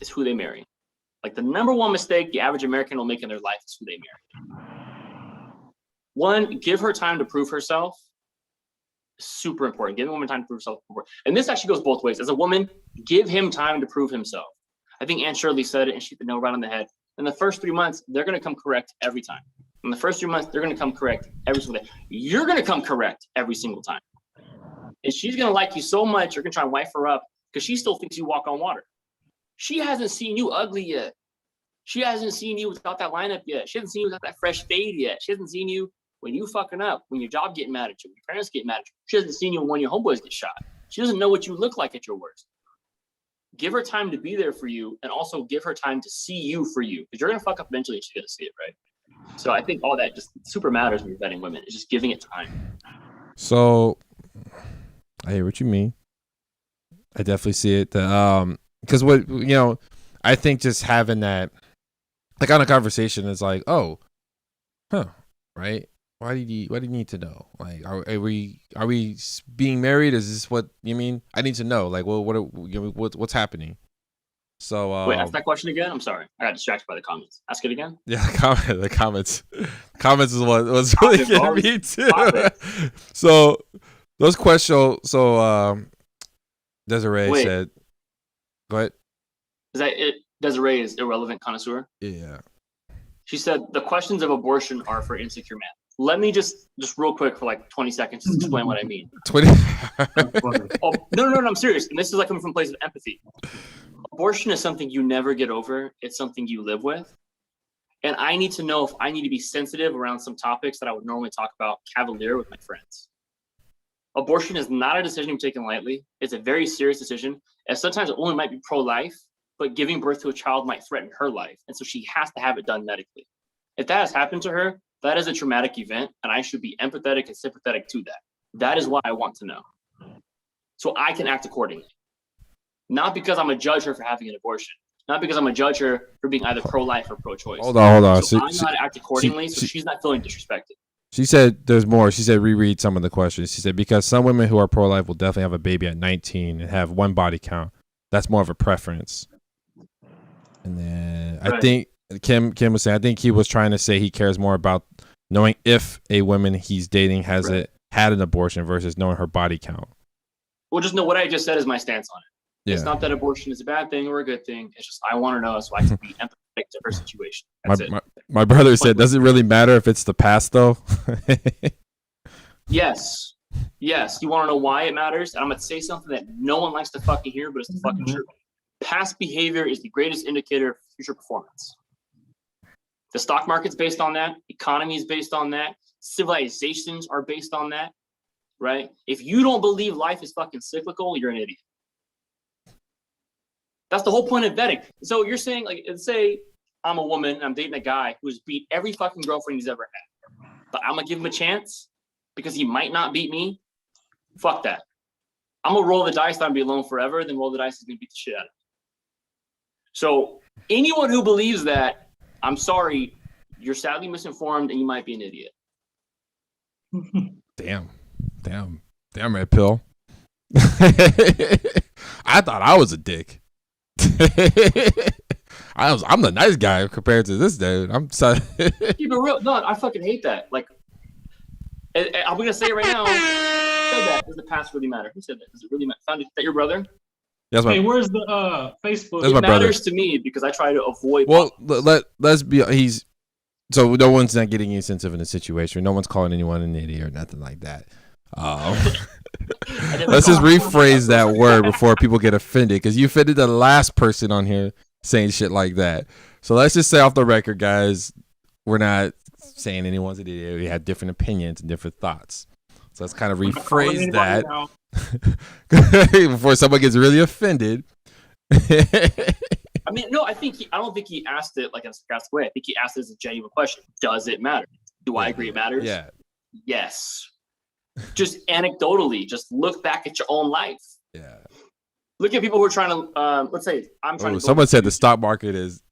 is who they marry. The number 1 mistake the average American will make in their life is who they marry. 1, give her time to prove herself. Super important. Give a woman time to prove herself. And this actually goes both ways. As a woman, give him time to prove himself. I think Aunt Shirley said it, and she hit the nail right on the head. In the first 3 months, they're going to come correct every time. In the first 3 months, they're going to come correct every single day. You're going to come correct every single time. And she's going to like you so much, you're going to try and wife her up because she still thinks you walk on water. She hasn't seen you ugly yet. She hasn't seen you without that lineup yet. She hasn't seen you without that fresh fade yet. She hasn't seen you when you fucking up, when your job getting mad at you, when your parents get mad at you. She hasn't seen you when your homeboys get shot. She doesn't know what you look like at your worst. Give her time to be there for you, and also give her time to see you for you, because you're going to fuck up eventually and she's going to see it, right? So I think all that just super matters when you're vetting women. It's just giving it time. So I hear what you mean. I definitely see it. Because I think just having that, on a conversation is right? Why do you need to know? Are we being married? Is this what you mean? I need to know. What's happening? So wait, ask that question again. I'm sorry, I got distracted by the comments. Ask it again. Yeah, the comments. Comments is what was really getting me too. So those questions. So Desiree said, "Go ahead." Is that it? Desiree is irrelevant connoisseur. Yeah. She said the questions of abortion are for insecure men. Let me just real quick for 20 seconds just explain what I mean. 20. No, I'm serious. And this is coming from a place of empathy. Abortion is something you never get over. It's something you live with. And I need to know if I need to be sensitive around some topics that I would normally talk about cavalier with my friends. Abortion is not a decision to be taken lightly. It's a very serious decision. And sometimes a woman might be pro-life, but giving birth to a child might threaten her life. And so she has to have it done medically. If that has happened to her, that is a traumatic event, and I should be empathetic and sympathetic to that. That is what I want to know. So I can act accordingly. Not because I'm going to judge her for having an abortion. Not because I'm going to judge her for being either pro-life or pro-choice. Hold on. So I'm not act accordingly, so she's not feeling disrespected. She said there's more. She said reread some of the questions. She said because some women who are pro-life will definitely have a baby at 19 and have one body count. That's more of a preference. And then I think Kim was saying, I think he was trying to say he cares more about knowing if a woman he's dating had an abortion versus knowing her body count. Well, just know what I just said is my stance on it. Yeah. It's not that abortion is a bad thing or a good thing. It's just I want to know so I can be empathetic to her situation. That's it. My brother said, does it really matter if it's the past, though? Yes. You want to know why it matters? And I'm going to say something that no one likes to fucking hear, but it's the fucking truth. Past behavior is the greatest indicator of future performance. The stock market's based on that. Economy is based on that. Civilizations are based on that, right? If you don't believe life is fucking cyclical, you're an idiot. That's the whole point of vetting. So you're saying, like, say I'm a woman and I'm dating a guy who's beat every fucking girlfriend he's ever had, but I'm gonna give him a chance because he might not beat me. Fuck that. I'm gonna roll the dice that I'm gonna be alone forever, then roll the dice is gonna beat the shit out of me. So anyone who believes that, I'm sorry, you're sadly misinformed and you might be an idiot. Damn, red pill. I thought I was a dick. I'm the nice guy compared to this dude. I'm sorry. Keep it real. No, I fucking hate that. Like, I'm gonna say it right now. Does the past really matter? Who said that? Does it really matter? Found it, that your brother? Hey, where's the Facebook? That's my brother. It matters to me because I try to avoid. Well, let's be. So no one's not getting insensitive in the situation. No one's calling anyone an idiot or nothing like that. Let's just rephrase that word before people get offended, because you offended the last person on here saying shit like that. So let's just say off the record, guys, we're not saying anyone's an idiot. We have different opinions and different thoughts. So let's kind of rephrase that before someone gets really offended. I mean, no, I don't think he asked it like in a sarcastic way. I think he asked it as a genuine question. Does it matter? Do I agree it matters? Yeah. Yes. Just anecdotally, just look back at your own life. Yeah. Look at people who are trying to, let's say, I'm trying to. Someone said the stock market is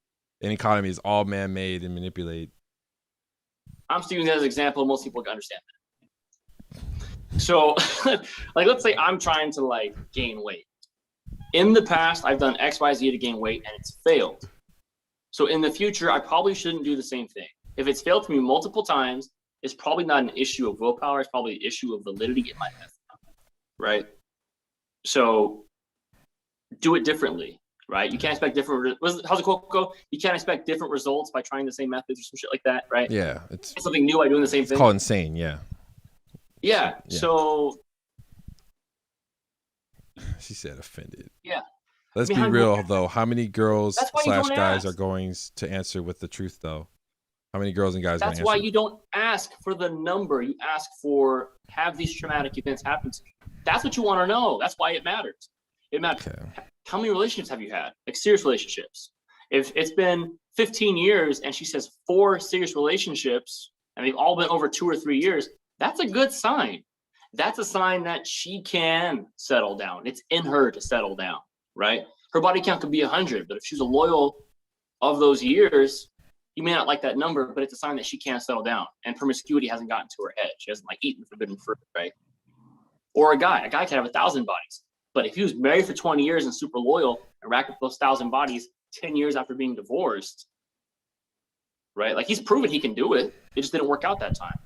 an economy is all man-made and manipulated. I'm just using that as an example. Most people can understand that. So, like, let's say I'm trying to like gain weight. In the past, I've done X, Y, Z to gain weight, and it's failed. So in the future, I probably shouldn't do the same thing. If it's failed for me multiple times, it's probably not an issue of willpower. It's probably an issue of validity in my method, right? So do it differently, right? You can't expect different. How's the quote go? You can't expect different results by trying the same methods or some shit like that, right? Yeah, it's something new by doing the same thing. It's called insane. Yeah. So she said offended. Yeah. Let's be real though. How many girls / guys are going to answer with the truth though? How many girls and guys? That's why you don't ask for the number. You ask for, have these traumatic events happen to you? That's what you want to know. That's why it matters. It matters. Okay. How many relationships have you had? Like serious relationships. If it's been 15 years and she says 4 serious relationships and they've all been over 2 or 3 years, that's a good sign. That's a sign that she can settle down. It's in her to settle down, right? Her body count could be 100, but if she's a loyal of those years, you may not like that number, but it's a sign that she can't settle down. And promiscuity hasn't gotten to her head. She hasn't like eaten forbidden fruit, right? Or a guy can have 1,000 bodies. But if he was married for 20 years and super loyal and racked up those 1,000 bodies 10 years after being divorced, right? Like he's proven he can do it. It just didn't work out that time.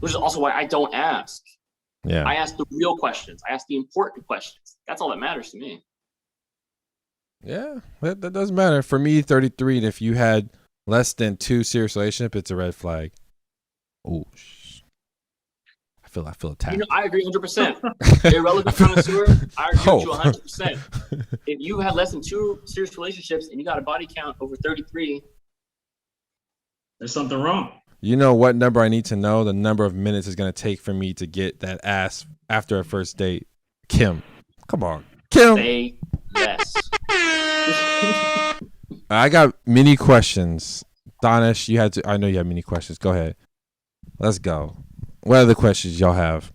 Which is also why I don't ask. Yeah. I ask the real questions. I ask the important questions. That's all that matters to me. Yeah, that doesn't matter. For me, 33, and if you had less than 2 serious relationships, it's a red flag. Oh, I feel attacked. You know, I agree 100%. Irrelevant connoisseur, I agree with you 100%. If you had less than 2 serious relationships and you got a body count over 33, There's something wrong. You know what number I need to know? The number of minutes it's going to take for me to get that ass after a first date. Kim. Come on. Kim. Say yes. I got many questions. Donish, I know you have many questions. Go ahead. Let's go. What other questions y'all have?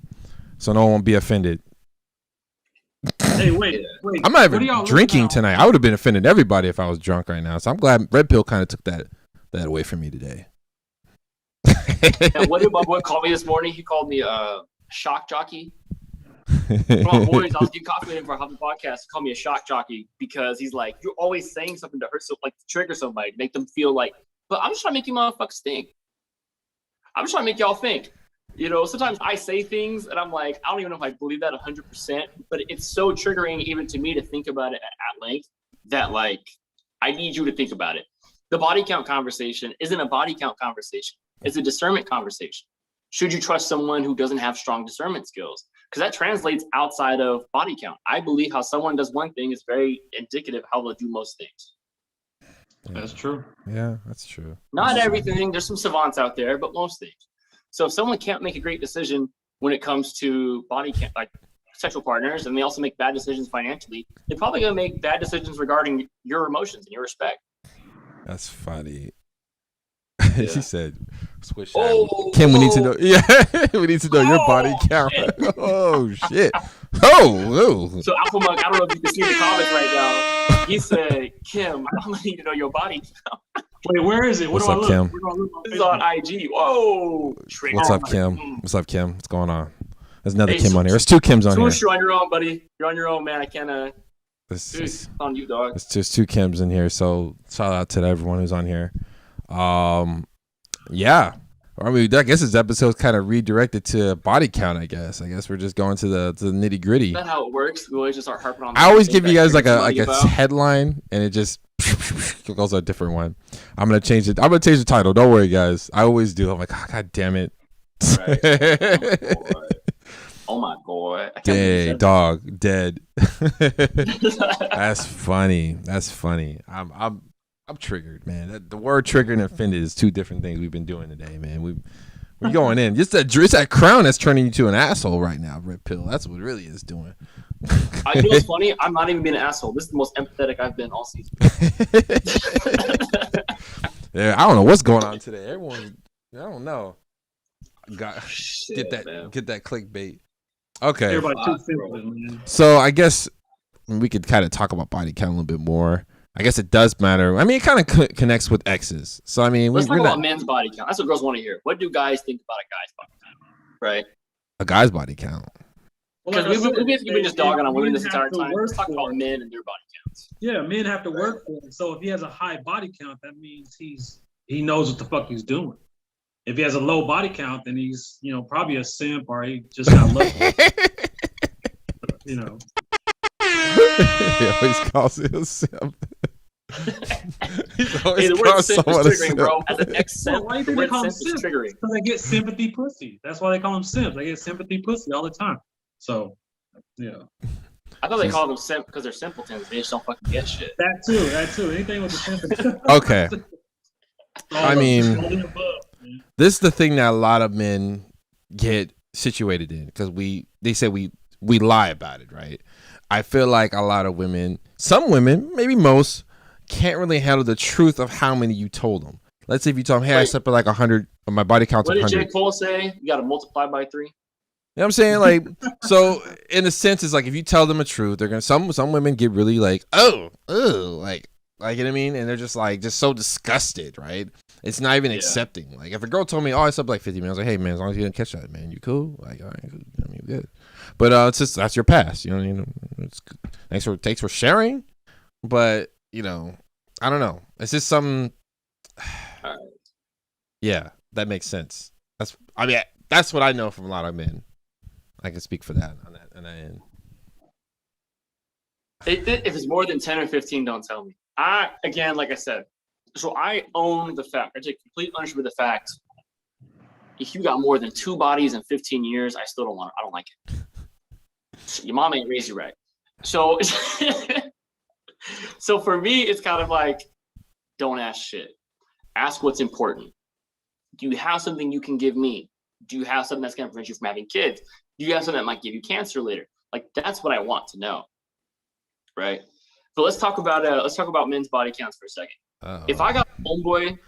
So no one won't be offended. Hey, wait. I'm not even drinking tonight. I would have been offended everybody if I was drunk right now. So I'm glad Red Pill kind of took that away from me today. Yeah, what did my boy call me this morning? He called me a shock jockey. Come on, boys, I was getting coffee with him for a Hobby podcast. He called me a shock jockey because he's like, you're always saying something to hurt, like to trigger somebody, to make them feel like, but I'm just trying to make you motherfuckers think. I'm just trying to make y'all think. You know, sometimes I say things and I'm like, I don't even know if I believe that 100%, but it's so triggering even to me to think about it at length that, like, I need you to think about it. The body count conversation isn't a body count conversation. It's a discernment conversation. Should you trust someone who doesn't have strong discernment skills? Because that translates outside of body count. I believe how someone does one thing is very indicative of how they'll do most things. Yeah. That's true. Yeah, that's true. Not everything. There's some savants out there, but most things. So if someone can't make a great decision when it comes to body count, like sexual partners, and they also make bad decisions financially, they're probably going to make bad decisions regarding your emotions and your respect. That's funny. Yeah. She said, "Switch that." Kim, we need to know. Yeah, we need to know your body count. Oh shit! Oh. So Alpha Monk, I don't know if you can see the comments right now. He said, "Kim, I'm gonna need to know your body count." Wait, where is it? What's up, Kim? This is on IG. Whoa. What's up, Kim? What's up, Kim? What's going on? There's another Kim on here. There's two Kims on here. You're on your own, buddy. You're on your own, man. I can't. It's on you, dog. There's two Kims in here, so shout out to everyone who's on here. Yeah. I mean, I guess this episode's kind of redirected to body count. I guess we're just going to the nitty gritty. Is that how it works? We always just start harping on. I always give you guys like a headline, and it just goes to a different one. I'm gonna change it. I'm gonna change the title. Don't worry, guys. I always do. I'm like, oh, God damn it. Right. Oh my god. Dang, dog, dead. That's funny. I'm triggered, man. The word triggered and offended is two different things we've been doing today, man. We're going in. It's that crown that's turning you to an asshole right now, Red Pill. That's what it really is doing. I know what's funny? I'm not even being an asshole. This is the most empathetic I've been all season. Yeah, I don't know what's going on today. Everyone, I don't know. Get that clickbait. Okay. So I guess we could kind of talk about body count a little bit more. I guess it does matter. I mean, it kind of connects with exes. So I mean, let's talk about men's body count. That's what girls want to hear. What do guys think about a guy's body count? Right. A guy's body count. Because we've been just dogging on women this entire time. Let's talk about men and their body counts. Yeah, men have to work for it. So if he has a high body count, that means he knows what the fuck he's doing. If he has a low body count, then he's probably a simp or he just got lucky. He always calls it a simp. He's always calls someone a simp. Bro. As an ex-simp, why do they call them simp? Because they get sympathy pussy. That's why they call them simps. They get sympathy pussy all the time. So, yeah. I thought they called them simp because they're simpletons. They just don't fucking get shit. That too. Anything with the sympathy. Okay. I mean, this is the thing that a lot of men get situated in because they say we lie about it, right? I feel like a lot of women, some women, maybe most, can't really handle the truth of how many you told them. Let's say if you told them, hey, I slept at like 100, my body count's 100. What did J. Cole say? You got to multiply by 3. You know what I'm saying? Like, so in a sense, it's like if you tell them the truth, they're gonna. Some women get really like, like you know what I mean, and they're just so disgusted, right? It's not even accepting. Like if a girl told me, oh, I slept like 50 minutes, I was like, hey man, as long as you didn't catch that, man, you cool? Like, all right, cool. I mean, good. But it's just that's your past, It's thanks for sharing, but I don't know. It's just some. Yeah, that makes sense. That's what I know from a lot of men. I can speak for that on that end. If it's more than 10 or 15, don't tell me. Again, like I said, so I own the fact. I take complete ownership of the fact. If you got more than 2 bodies in 15 years, I still don't want it. I don't like it. Your mom ain't raised you right. So, so for me, it's kind of like, don't ask shit. Ask what's important. Do you have something you can give me? Do you have something that's going to prevent you from having kids? Do you have something that might give you cancer later? Like, that's what I want to know, right? So let's talk about men's body counts for a second. Uh-oh. If I got a homeboy,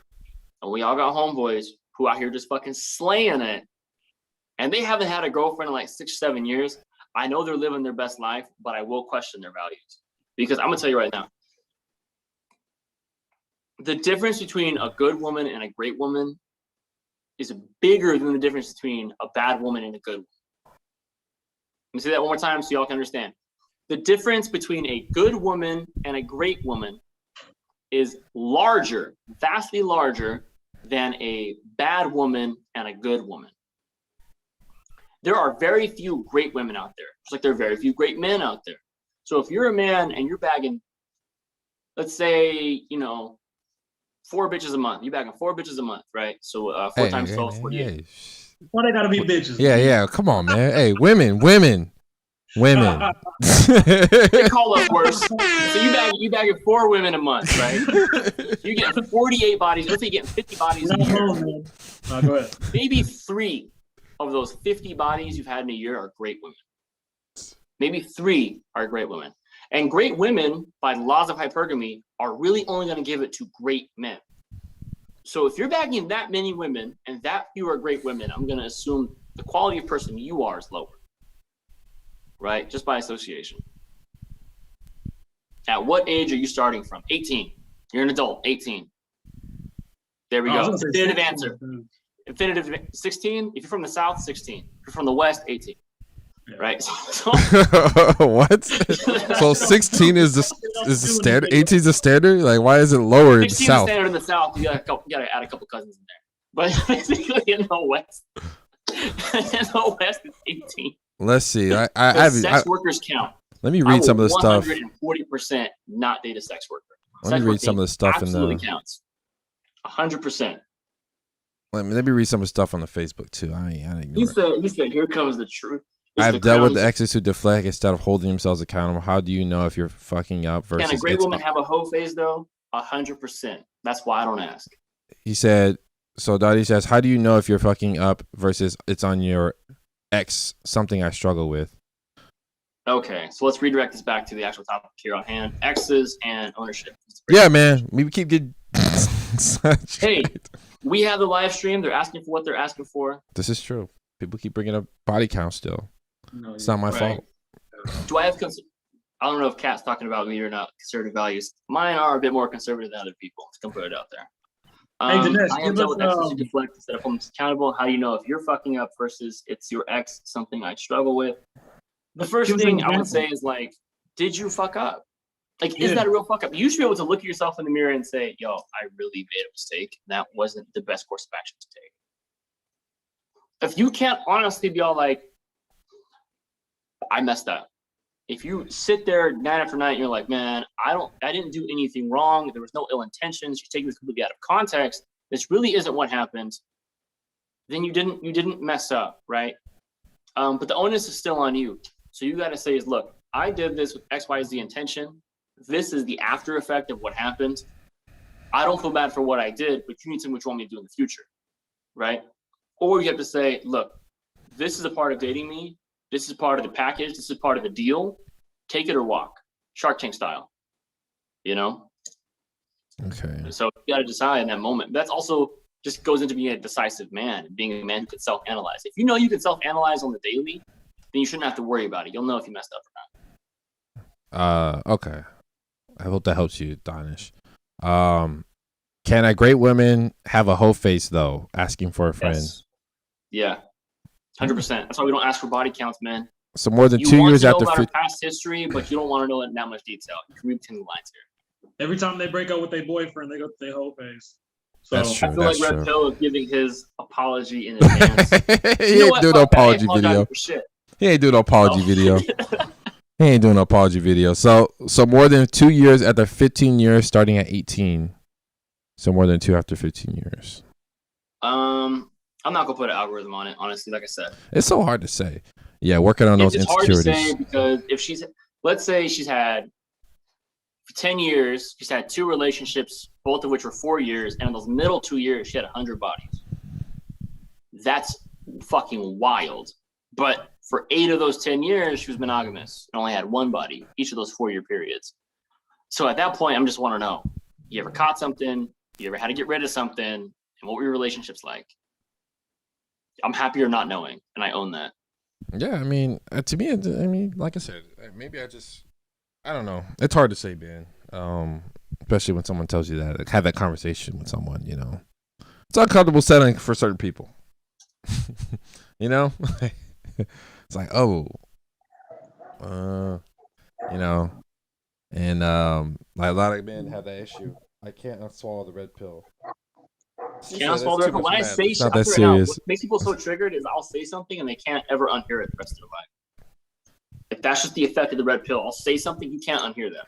and we all got homeboys who out here just fucking slaying it, and they haven't had a girlfriend in like 6-7 years, I know they're living their best life, but I will question their values. Because I'm going to tell you right now, the difference between a good woman and a great woman is bigger than the difference between a bad woman and a good woman. Let me say that one more time so y'all can understand. The difference between a good woman and a great woman is larger, vastly larger than a bad woman and a good woman. There are very few great women out there, just like there are very few great men out there. So if you're a man and you're bagging, let's say, 4 bitches a month. You're bagging 4 bitches a month, right? So 4 times 12, 48. Hey. Why they gotta be bitches? Yeah. Come on, man. Hey, women. They call up worse. So you bagging 4 women a month, right? You get 48 bodies. Let's say you're getting 50 bodies a year. No, go ahead. Maybe 3 of those 50 bodies you've had in a year are great women. Maybe 3 are great women. And great women, by laws of hypergamy, are really only going to give it to great men. So if you're bagging that many women and that few are great women, I'm going to assume the quality of person you are is lower. Right? Just by association. At what age are you starting from? 18. You're an adult, 18. There we go. Definitive answer. Definitive 16. If you're from the South, 16. If you're from the West, 18. Yeah. Right? So what? So 16 is the standard? 18 is the standard? Like, why is it lower in the South? 16 is the standard in the South. You gotta add a couple cousins in there. But basically in the West, it's 18. Let's see. Sex workers count. Let me read some of the stuff. 140% not date a sex worker. Let me read some of the stuff absolutely counts. 100%. Let me read some of the stuff on the Facebook too. He said, "Here comes the truth." I've dealt with the exes who deflect instead of holding themselves accountable. How do you know if you're fucking up versus? Can a great woman have a hoe phase though? 100%. That's why I don't ask. He said. So Dottie says, "How do you know if you're fucking up versus it's on your ex? Something I struggle with." Okay, so let's redirect this back to the actual topic here on hand: exes and ownership. Yeah, man. We keep getting. Hey, we have the live stream. They're asking for what they're asking for. This is true. People keep bringing up body count still. No, it's not my fault. Do I have? I don't know if Kat's talking about me or not. Conservative values. Mine are a bit more conservative than other people. Let's come put it out there. Hey, Dinesh, I am dealt with exes who deflect instead of holding accountable. How do you know if you're fucking up versus it's your ex? Something I struggle with. The first thing I would say is like, did you fuck up? Like, is that a real fuck up? You should be able to look at yourself in the mirror and say, yo, I really made a mistake. That wasn't the best course of action to take. If you can't honestly be all like, I messed up. If you sit there night after night and you're like, man, I didn't do anything wrong. There was no ill intentions. You're taking this completely out of context. This really isn't what happened. Then you didn't mess up, right? But the onus is still on you. So you got to say is, look, I did this with X, Y, Z intention. This is the after effect of what happened. I don't feel bad for what I did, but you need to what you want me to do in the future, right? Or you have to say, look, this is a part of dating me. This is part of the package. This is part of the deal. Take it or walk. Shark Tank style, Okay. So you got to decide in that moment. That's also just goes into being a decisive man, being a man who can self-analyze. If you know you can self-analyze on the daily, then you shouldn't have to worry about it. You'll know if you messed up or not. Okay. I hope that helps you, Donish. Can a great woman have a hoe face though? Asking for a friend. Yes. Yeah. 100%. That's why we don't ask for body counts, man. So more than 2 years after past history, but you don't want to know it in that much detail. You can read between the lines here. Every time they break up with their boyfriend, they go to their whole face. So that's true. I feel like Red Pill is giving his apology in advance. He ain't doing no apology video. He ain't doing no apology video. He ain't doing no apology video. So more than 2 years after 15 years, starting at 18. So more than 2 after 15 years. I'm not gonna put an algorithm on it, honestly. Like I said, it's so hard to say. Yeah, working on those insecurities. It's hard to say because if let's say she's had for 10 years, she's had 2 relationships, both of which were 4 years, and in those middle 2 years, she had 100 bodies. That's fucking wild. But for 8 of those 10 years, she was monogamous and only had one buddy each of those 4-year periods. So at that point, I'm just want to know, you ever caught something? You ever had to get rid of something? And what were your relationships like? I'm happier not knowing, and I own that. Yeah, I mean, to me, I mean, like I said, maybe I don't know. It's hard to say, Ben. Especially when someone tells you that, like, have that conversation with someone, you know. It's an uncomfortable setting for certain people. You know? It's like, oh, you know, and like a lot of men have that issue. I can't swallow the red pill. Can't swallow the red pill. When I say shit, that serious. What makes people so triggered is I'll say something and they can't ever unhear it the rest of their life. If that's just the effect of the red pill, I'll say something, you can't unhear that.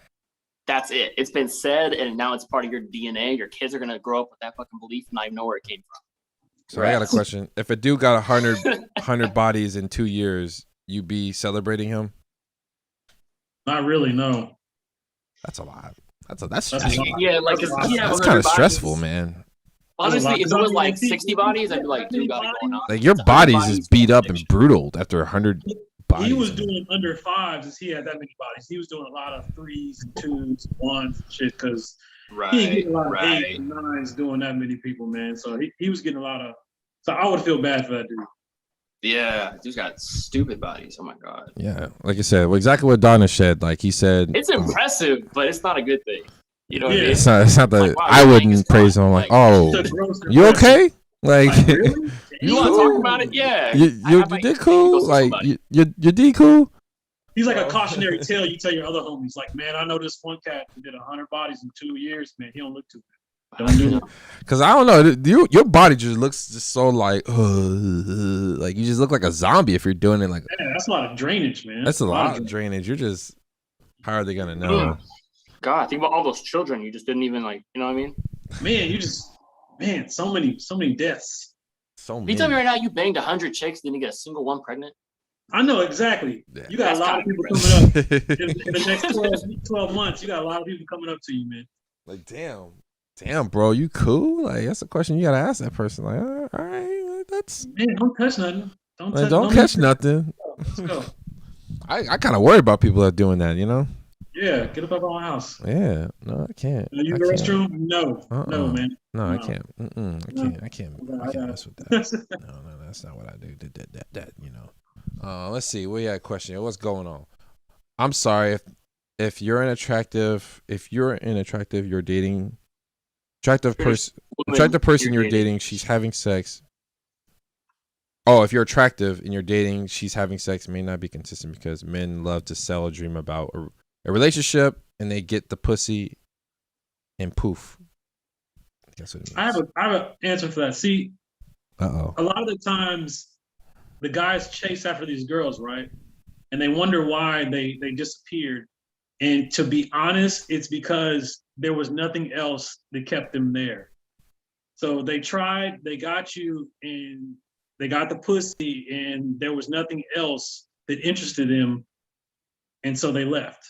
That's it. It's been said, and now it's part of your DNA. Your kids are gonna grow up with that fucking belief, and I know where it came from. So I got a question. If a dude got 100 bodies in 2 years, you be celebrating him? Not really, no. That's a lot. That's stressful. Yeah, like that's kind of stressful, man. Honestly, if it was like 60 bodies, I'd be like, dude, got it going on. Like your body's just beat up and brutal after 100 bodies. He was doing under 5s as he had that many bodies. He was doing a lot of 3s and 2s, 1s and shit because he didn't get a lot of 8s and 9s doing that many people, man. So he was getting a lot of. So I would feel bad for that dude. Yeah, dude's got stupid bodies. Oh my god. Yeah, like I said, well, exactly what Donna said. Like he said, it's impressive, but it's not a good thing. You know, what I mean? It's not that like, wow, I wouldn't praise him. Like, oh, you okay? Like, really? You want to talk about it? Yeah. You did cool. Like, you did cool. He's like a cautionary tale. You tell your other homies, like, man, I know this one cat who did 100 bodies in 2 years. Man, he don't look too good. Don't do it. Cause I don't know, your body just looks just so like you just look like a zombie if you're doing it like. Man, that's a lot of drainage, man. That's a lot of drainage. You're just, how are they gonna know? God, think about all those children you just didn't even like. You know what I mean? Man, so many deaths. So many. You tell me right now, you banged 100 chicks, didn't get a single one pregnant. I know exactly. Yeah. You got a lot of people coming up in the next 12 months. You got a lot of people coming up to you, man. Like, damn, bro, you cool? Like, that's a question you gotta ask that person. Like, all right, that's. Man, don't touch nothing. Don't catch nothing. Let's go. I kind of worry about people that are doing that, you know. Yeah, get up out my house. Yeah, no, I can't. Are you in the restroom? No, no, man. No, I can't. I can't mess with that. No, that's not what I do. That, you know. Let's see. We had a question. What's going on? I'm sorry if you're you're dating attractive person you're dating, she's having sex. Oh, if you're attractive and you're dating, she's having sex may not be consistent because men love to sell a dream about a relationship and they get the pussy and poof. That's what it means. I have an answer for that. See, a lot of the times the guys chase after these girls, right? And they wonder why they disappeared. And to be honest, it's because there was nothing else that kept them there. So they tried, they got you, and they got the pussy, and there was nothing else that interested them. And so they left.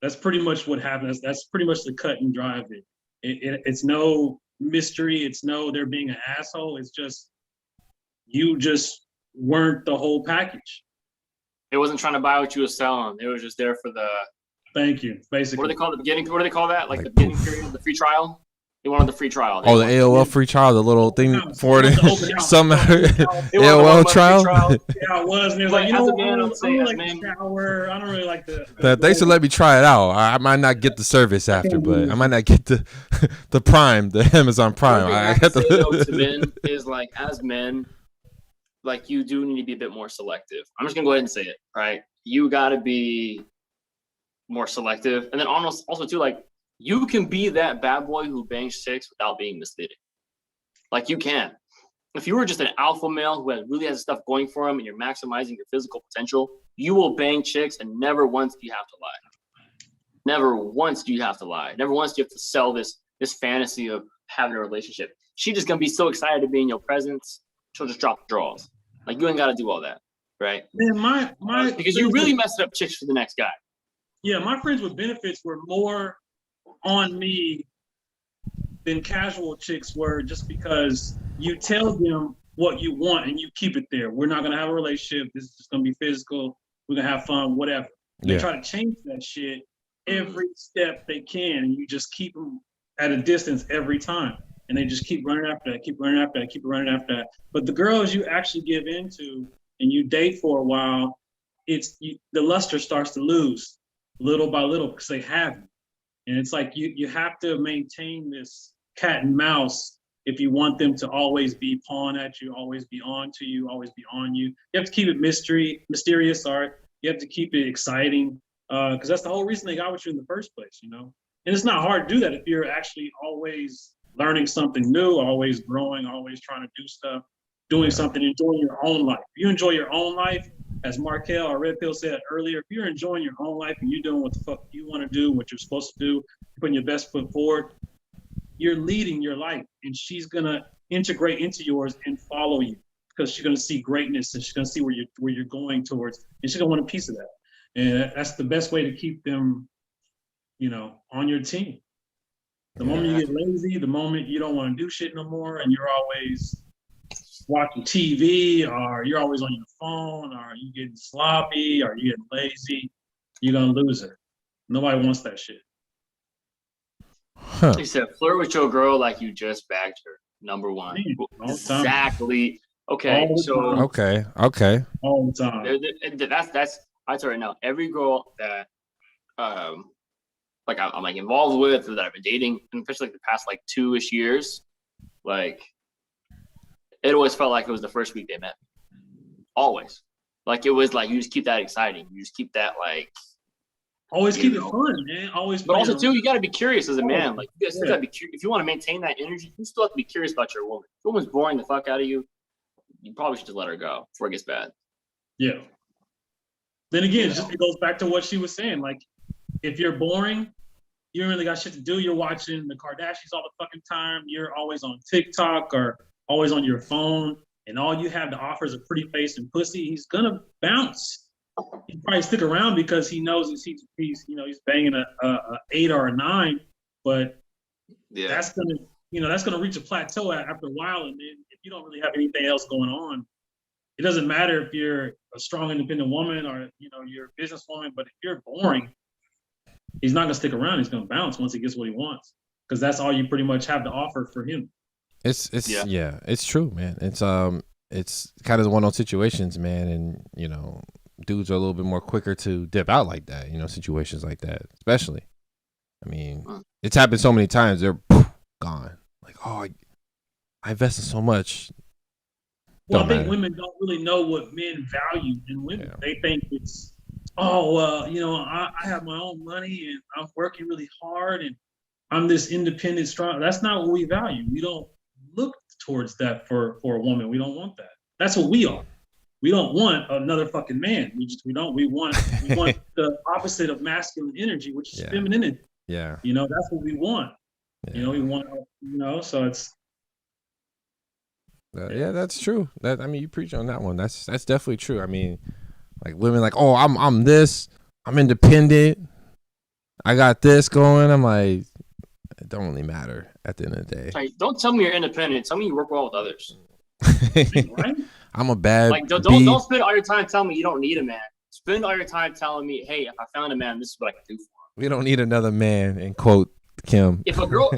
That's pretty much what happened. That's pretty much the cut and dry of it. It's no mystery. It's no they're being an asshole. It's just you just weren't the whole package. It wasn't trying to buy what you were selling. It was just there for the. Thank you. Basically, what do they call the beginning? What do they call that? Like the beginning period, the free trial. They wanted the free trial. The AOL free trial, the little thing for it. Some AOL trial. Yeah, it was. And it was like, you know, I don't like the shower. I don't really like the. Thanks for letting me try it out. I might not get the service after, but I might not get the Prime, the Amazon Prime. I get to men is like, as men, like you do need to be a bit more selective. I'm just gonna go ahead and say it, right? You got to be more selective, and then also too, like. You can be that bad boy who bangs chicks without being misleading. Like you can. If you were just an alpha male who really has stuff going for him and you're maximizing your physical potential, you will bang chicks and never once do you have to lie. Never once do you have to lie. Never once do you have to sell this fantasy of having a relationship. She's just going to be so excited to be in your presence, she'll just drop the draws. Like you ain't got to do all that, right? Man, because you really messed up chicks for the next guy. Yeah, my friends with benefits were more on me than casual chicks were, just because you tell them what you want and you keep it there. We're not gonna have a relationship. This is just gonna be physical. We're gonna have fun, whatever. They try to change that shit every step they can, and you just keep them at a distance every time. And they just keep running after that, keep running after that, keep running after that. But the girls you actually give into and you date for a while, the luster starts to lose little by little because they have you. And it's like you have to maintain this cat and mouse if you want them to always be pawing at you, always be on to you, always be on you. You have to keep it mysterious, sorry. You have to keep it exciting because that's the whole reason they got with you in the first place, you know? And it's not hard to do that if you're actually always learning something new, always growing, always trying to do stuff, doing something, enjoying your own life. If you enjoy your own life, as Markel or Red Pill said earlier, if you're enjoying your own life and you're doing what the fuck you want to do, what you're supposed to do, putting your best foot forward, you're leading your life, and she's gonna integrate into yours and follow you because she's gonna see greatness and she's gonna see where you're going towards, and she's gonna want a piece of that. And that's the best way to keep them, you know, on your team. The moment you get lazy, the moment you don't want to do shit no more, and you're always watching TV, or you're always on your phone, or you getting sloppy, or you getting lazy, you're gonna lose her. Nobody wants that shit. He said, flirt with your girl like you just bagged her. Number one. Exactly. Okay. So. Okay. All the time. That's. I tell you right now. Every girl that, like I'm like involved with, or that I've been dating, and especially like the past like 2-ish years, like it always felt like it was the first week they met. Always. Like it was like you just keep that exciting. You just keep that like. Always keep it fun, man. Always. But also too, you got to be curious as a man. Like you still got to be curious. If you want to maintain that energy, you still have to be curious about your woman. If a woman's boring the fuck out of you, you probably should just let her go before it gets bad. Yeah. Then again, it goes back to what she was saying. Like, if you're boring, you don't really got shit to do. You're watching the Kardashians all the fucking time. You're always on TikTok or always on your phone, and all you have to offer is a pretty face and pussy. He's gonna bounce. He'd probably stick around because he knows he's banging a 8 or a 9, but that's gonna reach a plateau after a while, and then if you don't really have anything else going on, it doesn't matter if you're a strong independent woman or you're a businesswoman, but if you're boring, he's not gonna stick around. He's gonna bounce once he gets what he wants because that's all you pretty much have to offer for him. It's true, man. It's kind of one of those situations, man, and dudes are a little bit more quicker to dip out like that, situations like that, especially. I mean, it's happened so many times. They're gone. Like, oh, I invested so much. Well, I think women don't really know what men value in women. Yeah. They think it's, I have my own money and I'm working really hard and I'm this independent, strong. That's not what we value. We don't look towards that for a woman. We don't want that. That's what we are. We don't want another fucking man. We don't. We want the opposite of masculine energy, which is femininity. Yeah. That's what we want. Yeah. We want. So it's. That's true. You preach on that one. That's definitely true. I mean, like women, like, oh, I'm this. I'm independent. I got this going. I'm like, it don't really matter at the end of the day. Right. Don't tell me you're independent. Tell me you work well with others. Right? I'm a bad. Like don't spend all your time telling me you don't need a man. Spend all your time telling me, hey, if I found a man, this is what I can do for him. We don't need another man. And quote Kim. If a girl,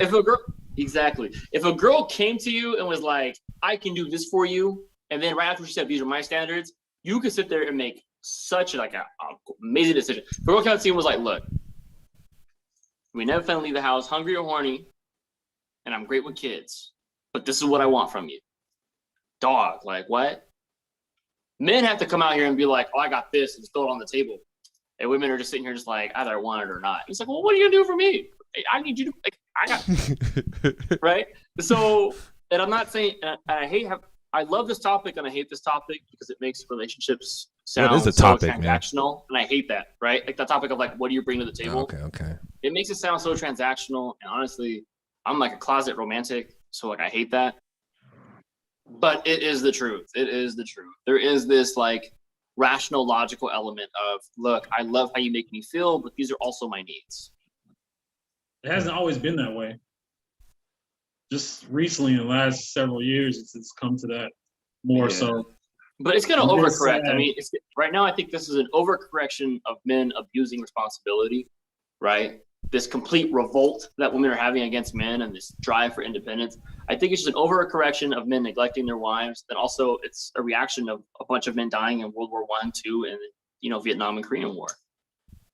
exactly. If a girl came to you and was like, I can do this for you, and then right after she said these are my standards, you could sit there and make such a amazing decision. If a girl came to you and was like, look, we never finna leave the house hungry or horny, and I'm great with kids, but this is what I want from you. Dog, like what? Men have to come out here and be like, oh, I got this, and just throw it on the table. And women are just sitting here just like, either I want it or not. It's like, well, what are you gonna do for me? I need you to, like, I got right? So, and I'm not saying, I love this topic and I hate this topic because it makes relationships sound so transactional, man. And I hate that, right? Like the topic of like, what do you bring to the table? Okay. It makes it sound so transactional, and honestly, I'm like a closet romantic, so like I hate that. But it is the truth. It is the truth. There is this like rational, logical element of, look, I love how you make me feel, but these are also my needs. It hasn't always been that way. Just recently, in the last several years, it's come to that. more so. But it's going to overcorrect. I mean, right now I think this is an overcorrection of men abusing responsibility, right? This complete revolt that women are having against men and this drive for independence. I think it's just an overcorrection of men neglecting their wives. Then also it's a reaction of a bunch of men dying in World War I, II, and Vietnam and Korean War.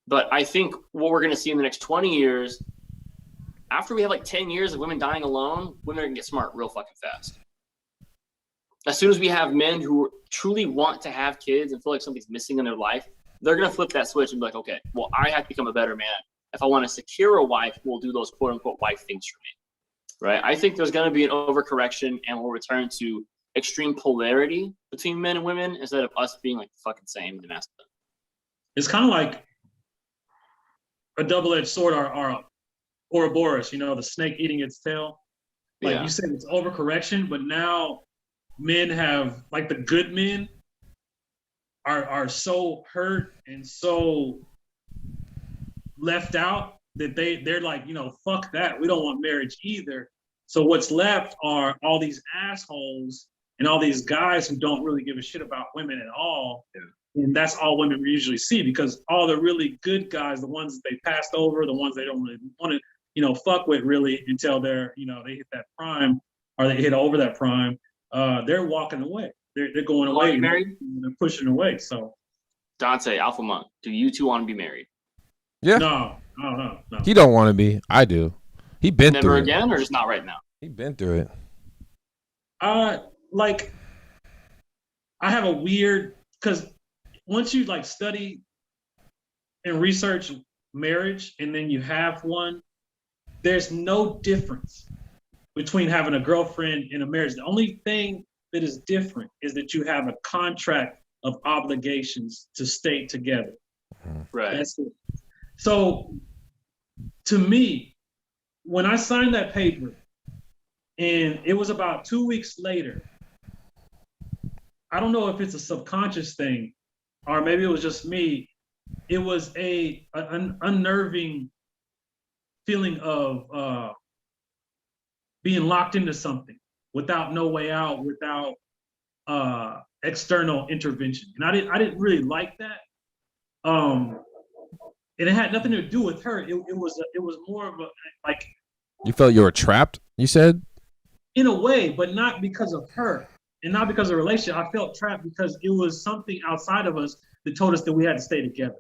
But I think what we're going to see in the next 20 years, after we have like 10 years of women dying alone, women are going to get smart real fucking fast. As soon as we have men who truly want to have kids and feel like something's missing in their life, they're going to flip that switch and be like, okay, well, I have to become a better man. If I want to secure a wife, we'll do those quote unquote wife things for me. Right? I think there's going to be an overcorrection and we'll return to extreme polarity between men and women instead of us being like the fucking same in the masculine. It's kind of like a double-edged sword or Ouroboros, the snake eating its tail. Like you said, it's overcorrection, but now men have, like the good men are so hurt and so left out that they're like, fuck that. We don't want marriage either. So what's left are all these assholes and all these guys who don't really give a shit about women at all. Yeah. And that's all women usually see, because all the really good guys, the ones that they passed over, the ones they don't really want to, fuck with really until they're, they hit that prime or they hit over that prime, they're walking away. They're going away. Married? They're pushing away. So, Dante, Alpha Monk, do you two want to be married? Yeah. No. He don't want to be. I do. He been Never through it. again, or just not right now? He been through it. Like, I have a weird, because once you like study and research marriage and then you have one, there's no difference between having a girlfriend and a marriage. The only thing that is different is that you have a contract of obligations to stay together. Right. That's it. So to me, when I signed that paper, and it was about 2 weeks later, I don't know if it's a subconscious thing or maybe it was just me. It was an unnerving feeling of being locked into something without no way out, without external intervention. And I didn't really like that. And it had nothing to do with her. It was more of a, like, you felt you were trapped, you said? In a way, but not because of her and not because of the relationship. I felt trapped because it was something outside of us that told us that we had to stay together.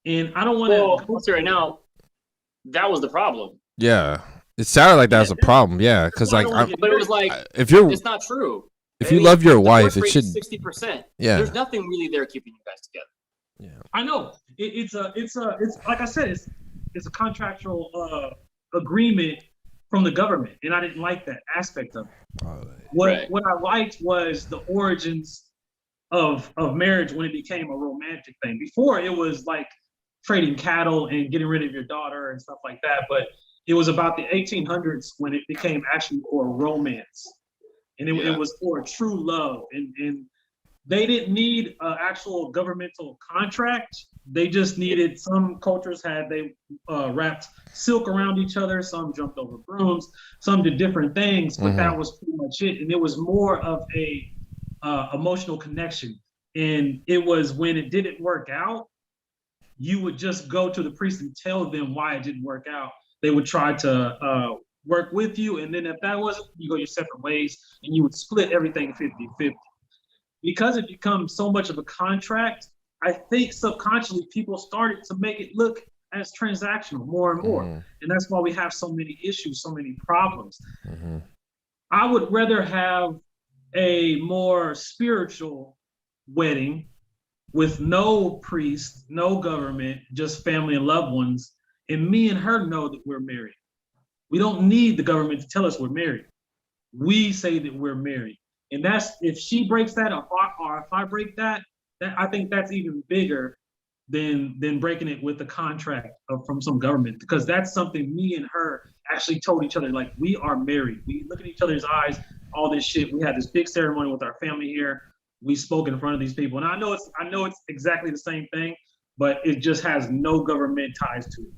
And I don't want to. Well, I'll say right now, that was the problem. Yeah, it sounded like that was a problem. Yeah, because but it was like, if you're, it's not true. If you love your wife, it should 60%. Yeah, there's nothing really there keeping you guys together. Yeah, I know. It's like I said, it's a contractual agreement from the government, and I didn't like that aspect of it. What I liked was the origins of marriage when it became a romantic thing. Before, it was like trading cattle and getting rid of your daughter and stuff like that, but it was about the 1800s when it became actually for romance, and it was for true love, and they didn't need an actual governmental contract. They just needed, some cultures they wrapped silk around each other, some jumped over brooms, some did different things, but that was pretty much it. And it was more of a emotional connection. And it was when it didn't work out, you would just go to the priest and tell them why it didn't work out. They would try to work with you. And then if that wasn't, you go your separate ways and you would split everything 50-50. Because it becomes so much of a contract, I think subconsciously people started to make it look as transactional more and more. And that's why we have so many issues, so many problems. I would rather have a more spiritual wedding with no priest, no government, just family and loved ones, and me and her know that we're married. We don't need the government to tell us we're married. We say that we're married. And that's, if she breaks that or if I break that, I think that's even bigger than breaking it with a contract from some government, because that's something me and her actually told each other, like, we are married. We look at each other's eyes, all this shit. We had this big ceremony with our family here. We spoke in front of these people. And I know it's exactly the same thing, but it just has no government ties to it.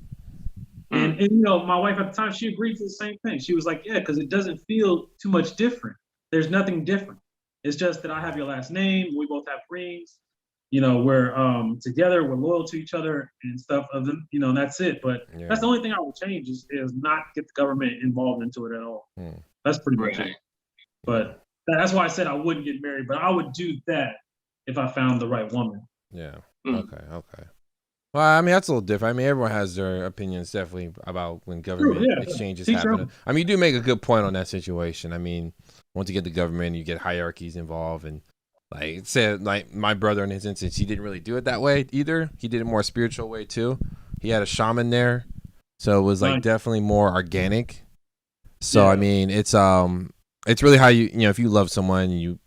And you know, my wife at the time, she agreed to the same thing. She was like, yeah, because it doesn't feel too much different. There's nothing different. It's just that I have your last name. We both have rings. You know, we're together. We're loyal to each other and stuff. You know, that's it. But that's the only thing I would change is not get the government involved into it at all. That's pretty much it. But that's why I said I wouldn't get married. But I would do that if I found the right woman. Yeah. Okay. Well, I mean, that's a little different. I mean, everyone has their opinions definitely about when government exchanges happen. I mean, you do make a good point on that situation. I mean, once you get the government, you get hierarchies involved. And like it said, like my brother in his instance, he didn't really do it that way either. He did it more spiritual way too. He had a shaman there. So it was like definitely more organic. So, I mean, it's really how you know, if you love someone, you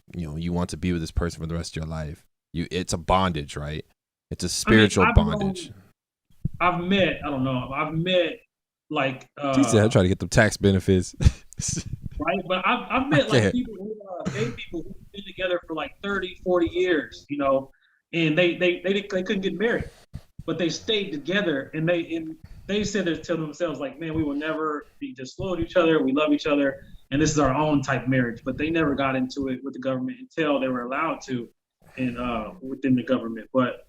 want to be with this person for the rest of your life. It's a bondage, right? It's a spiritual bondage. I've met like he said, I try to get them tax benefits. Right, but I've met like people who gay people who've been together for like 30, 40 years, you know, and they couldn't get married, but they stayed together and they said to themselves like, man, we will never be disloyal to each other. We love each other, and this is our own type marriage. But they never got into it with the government until they were allowed to, and within the government. But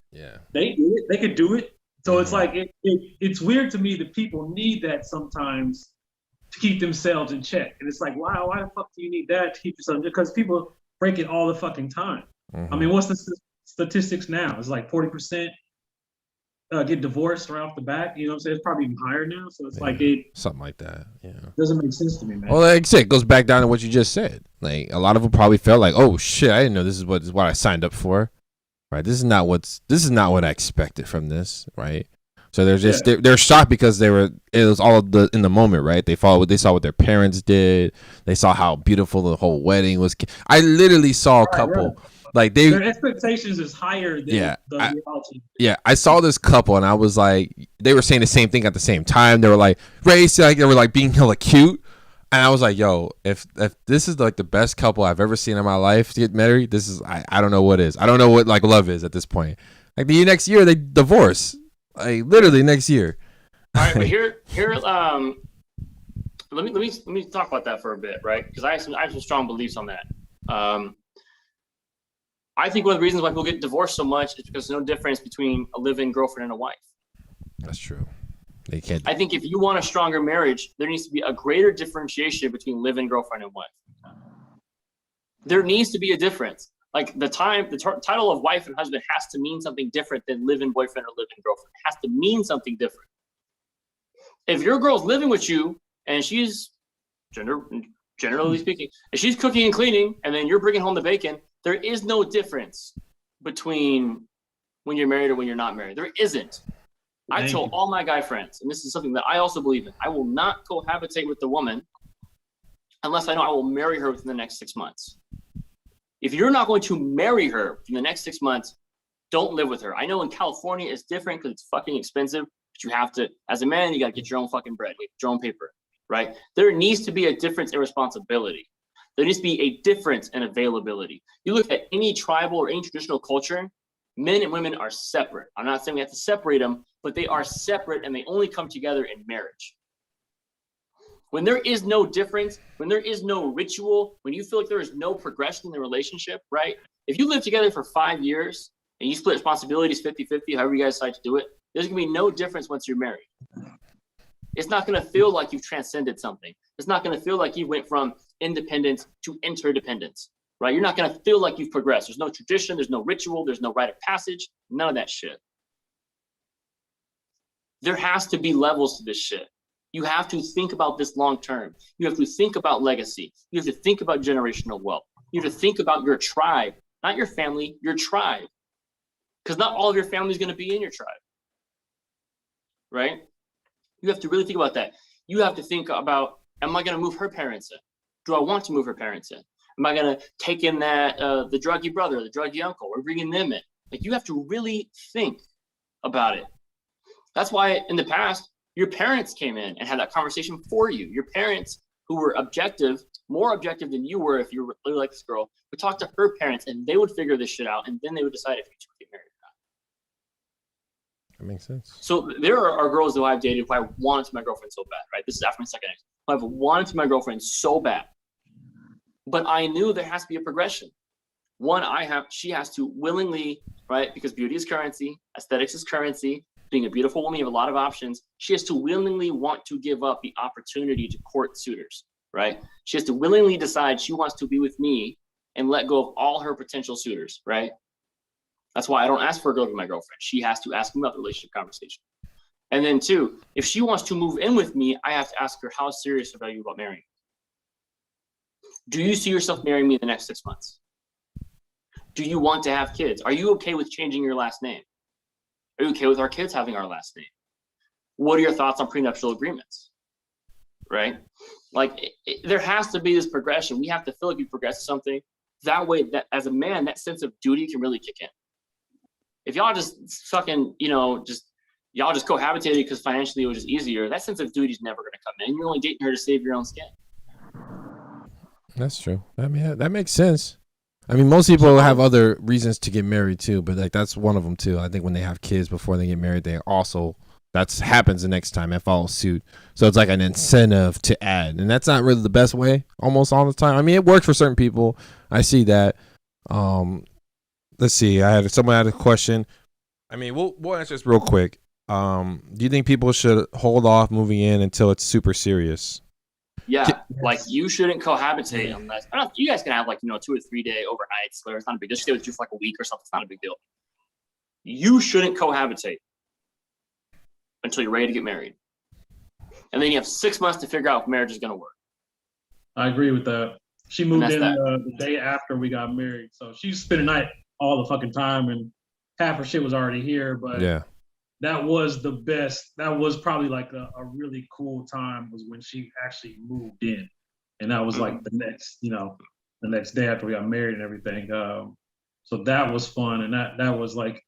they did it. They could do it. So it's like it's weird to me that people need that sometimes to keep themselves in check. And it's like, wow, why the fuck do you need that to keep yourself? Because people break it all the fucking time. I mean, what's the statistics now? It's like 40% get divorced right off the bat. You know what I'm saying? It's probably even higher now. So it's like something like that. Yeah, doesn't make sense to me, man. Well, like I said, it goes back down to what you just said. Like a lot of them probably felt like, oh shit, I didn't know this is what I signed up for. Right? This is not what I expected from this. Right? So they're just they're shocked because it was all in the moment, right? They saw what their parents did. They saw how beautiful the whole wedding was. I literally saw a couple like their expectations is higher than the reality. Yeah, I saw this couple and I was like, they were saying the same thing at the same time. They were like race, like they were like being hella cute, and I was like, yo, if this is like the best couple I've ever seen in my life to get married, this is I don't know what is. I don't know what like love is at this point. Like the next year they divorce. Like literally next year. All right, but here, let me talk about that for a bit, right? Because I have some strong beliefs on that. I think one of the reasons why people get divorced so much is because there's no difference between a live-in girlfriend and a wife. That's true. They can't. I think if you want a stronger marriage, there needs to be a greater differentiation between live-in girlfriend and wife. There needs to be a difference. Like the title of wife and husband has to mean something different than live-in boyfriend or live-in girlfriend. It has to mean something different. If your girl's living with you and she's generally speaking, if she's cooking and cleaning and then you're bringing home the bacon, there is no difference between when you're married or when you're not married. There isn't. I tell all my guy friends, and this is something that I also believe in, I will not cohabitate with the woman unless I know I will marry her within the next 6 months. If you're not going to marry her in the next 6 months, don't live with her. I know in California it's different because it's fucking expensive, but you have to, as a man, you got to get your own fucking bread, your own paper, right? There needs to be a difference in responsibility. There needs to be a difference in availability. You look at any tribal or any traditional culture, men and women are separate. I'm not saying we have to separate them, but they are separate and they only come together in marriage. When there is no difference, when there is no ritual, when you feel like there is no progression in the relationship, right? If you live together for 5 years and you split responsibilities 50-50, however you guys decide to do it, there's going to be no difference once you're married. It's not going to feel like you've transcended something. It's not going to feel like you went from independence to interdependence, right? You're not going to feel like you've progressed. There's no tradition. There's no ritual. There's no rite of passage. None of that shit. There has to be levels to this shit. You have to think about this long term. You have to think about legacy. You have to think about generational wealth. You have to think about your tribe, not your family, your tribe. Because not all of your family is going to be in your tribe, right? You have to really think about that. You have to think about, am I going to move her parents in? Do I want to move her parents in? Am I going to take in that the druggy brother, the druggy uncle? We're bringing them in. Like you have to really think about it. That's why in the past, your parents came in and had that conversation for you. Your parents, who were objective, more objective than you were if you really like this girl, would talk to her parents and they would figure this shit out and then they would decide if you two would get married or not. That makes sense. So there are girls who I've dated who I wanted to my girlfriend so bad, right? This is after my second ex. I've wanted to my girlfriend so bad. But I knew there has to be a progression. she has to willingly, right? Because beauty is currency, aesthetics is currency. Being a beautiful woman, you have a lot of options. She has to willingly want to give up the opportunity to court suitors, right? She has to willingly decide she wants to be with me and let go of all her potential suitors, right? That's why I don't ask for a girl to be my girlfriend. She has to ask me about the relationship conversation. And then 2, if she wants to move in with me, I have to ask her, how serious are you about marrying? Do you see yourself marrying me in the next 6 months? Do you want to have kids? Are you okay with changing your last name? Are you okay with our kids having our last name? What are your thoughts on prenuptial agreements? Right? Like, there has to be this progression. We have to feel like we progress to something. That way, that as a man, that sense of duty can really kick in. If y'all just fucking, y'all just cohabitated because financially it was just easier, that sense of duty is never going to come in. You're only dating her to save your own skin. That's true. I mean, that makes sense. I mean, most people have other reasons to get married too, but like that's one of them too. I think when they have kids before they get married, they also happens the next time and follows suit. So it's like an incentive to add, and that's not really the best way. Almost all the time. I mean, it works for certain people. I see that. Let's see. Someone had a question. I mean, we'll answer this real quick. Do you think people should hold off moving in until it's super serious? Yeah, like you shouldn't cohabitate unless you guys can have 2 or 3 day overnights where it's not a big deal. Just stay with you for like a week or something. It's not a big deal. You shouldn't cohabitate until you're ready to get married, and then you have 6 months to figure out if marriage is going to work. I agree with that. She moved in the day after we got married, so she spent the night all the fucking time, and half her shit was already here. But yeah. That was the best. That was probably like a really cool time was when she actually moved in. And that was like the next day after we got married and everything. So that was fun. And that was like,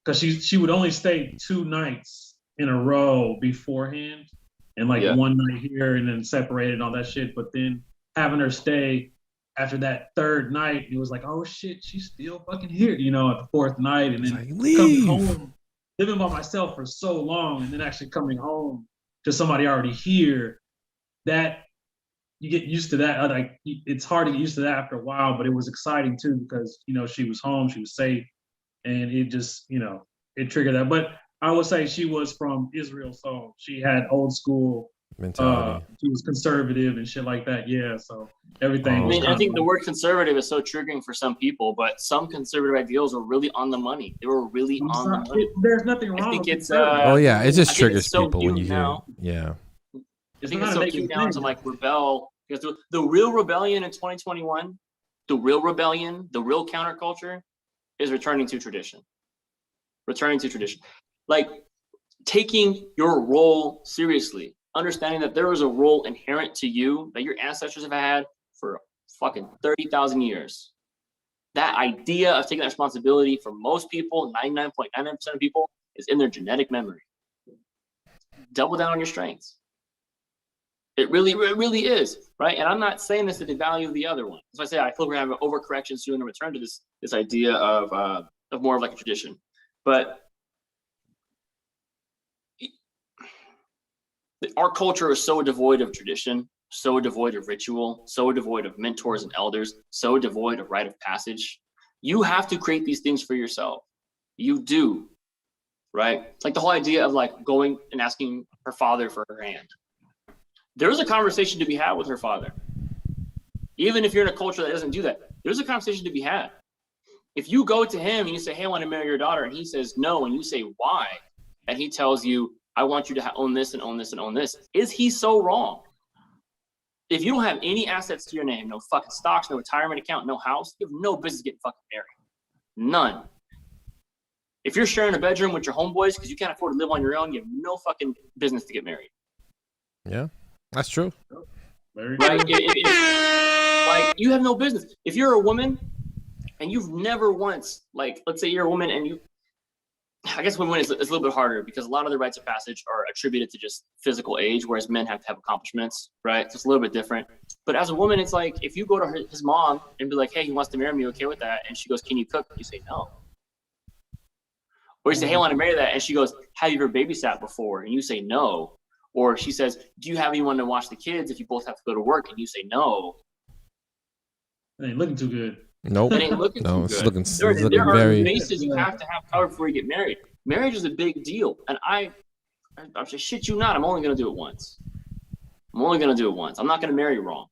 because she would only stay 2 nights in a row beforehand and one night here and then separated and all that shit. But then having her stay after that 3rd night, it was like, oh shit, she's still fucking here, at the 4th night. And then coming home. Living by myself for so long and then actually coming home to somebody already here, that you get used to that. Like it's hard to get used to that after a while, but it was exciting too because she was home, she was safe, and it just it triggered that. But I would say she was from Israel, so she had old school mentality. She was conservative and shit like that. Yeah, so everything. I think the word conservative is so triggering for some people, but some conservative ideals were really on the money. They were really on the money. There's nothing wrong. I think it's. It just triggers so people when you hear. Now. Yeah. I think it's so cute now to rebel because the real rebellion in 2021, the real rebellion, the real counterculture, is returning to tradition. Like taking your role seriously. Understanding that there is a role inherent to you that your ancestors have had for fucking 30,000 years. That idea of taking that responsibility for most people, 99.99% of people, is in their genetic memory. Double down on your strengths. It really is, right? And I'm not saying this to devalue the other one. As I say, I feel we're having an overcorrection soon and return to this idea of more of like a tradition. But our culture is so devoid of tradition, so devoid of ritual, so devoid of mentors and elders, so devoid of rite of passage. You have to create these things for yourself. You do, right? Like the whole idea of like going and asking her father for her hand. There's a conversation to be had with her father. Even if you're in a culture that doesn't do that, there's a conversation to be had. If you go to him and you say, hey, I want to marry your daughter, and he says no, and you say, why? And he tells you, I want you to own this and own this and own this. Is he so wrong? If you don't have any assets to your name, no fucking stocks, no retirement account, no house, you have no business getting fucking married. None. If you're sharing a bedroom with your homeboys because you can't afford to live on your own, you have no fucking business to get married. Yeah, that's true. Like you have no business. If you're a woman and you've never once, like, let's say you're a woman and you, I guess women it's a little bit harder because a lot of the rites of passage are attributed to just physical age, whereas men have to have accomplishments, right? So it's a little bit different. But as a woman, it's like if you go to his mom and be like, hey, he wants to marry me, okay with that? And she goes, can you cook? You say no. Or you say, hey, I want to marry that. And she goes, have you ever babysat before? And you say no. Or she says, do you have anyone to watch the kids if you both have to go to work? And you say no. It ain't looking too good. Nope. It ain't looking No, too it's good. looking, There are very. bases you have to have covered before you get married. Marriage is a big deal, and I'm just shit you not. I'm only gonna do it once. I'm not gonna marry wrong,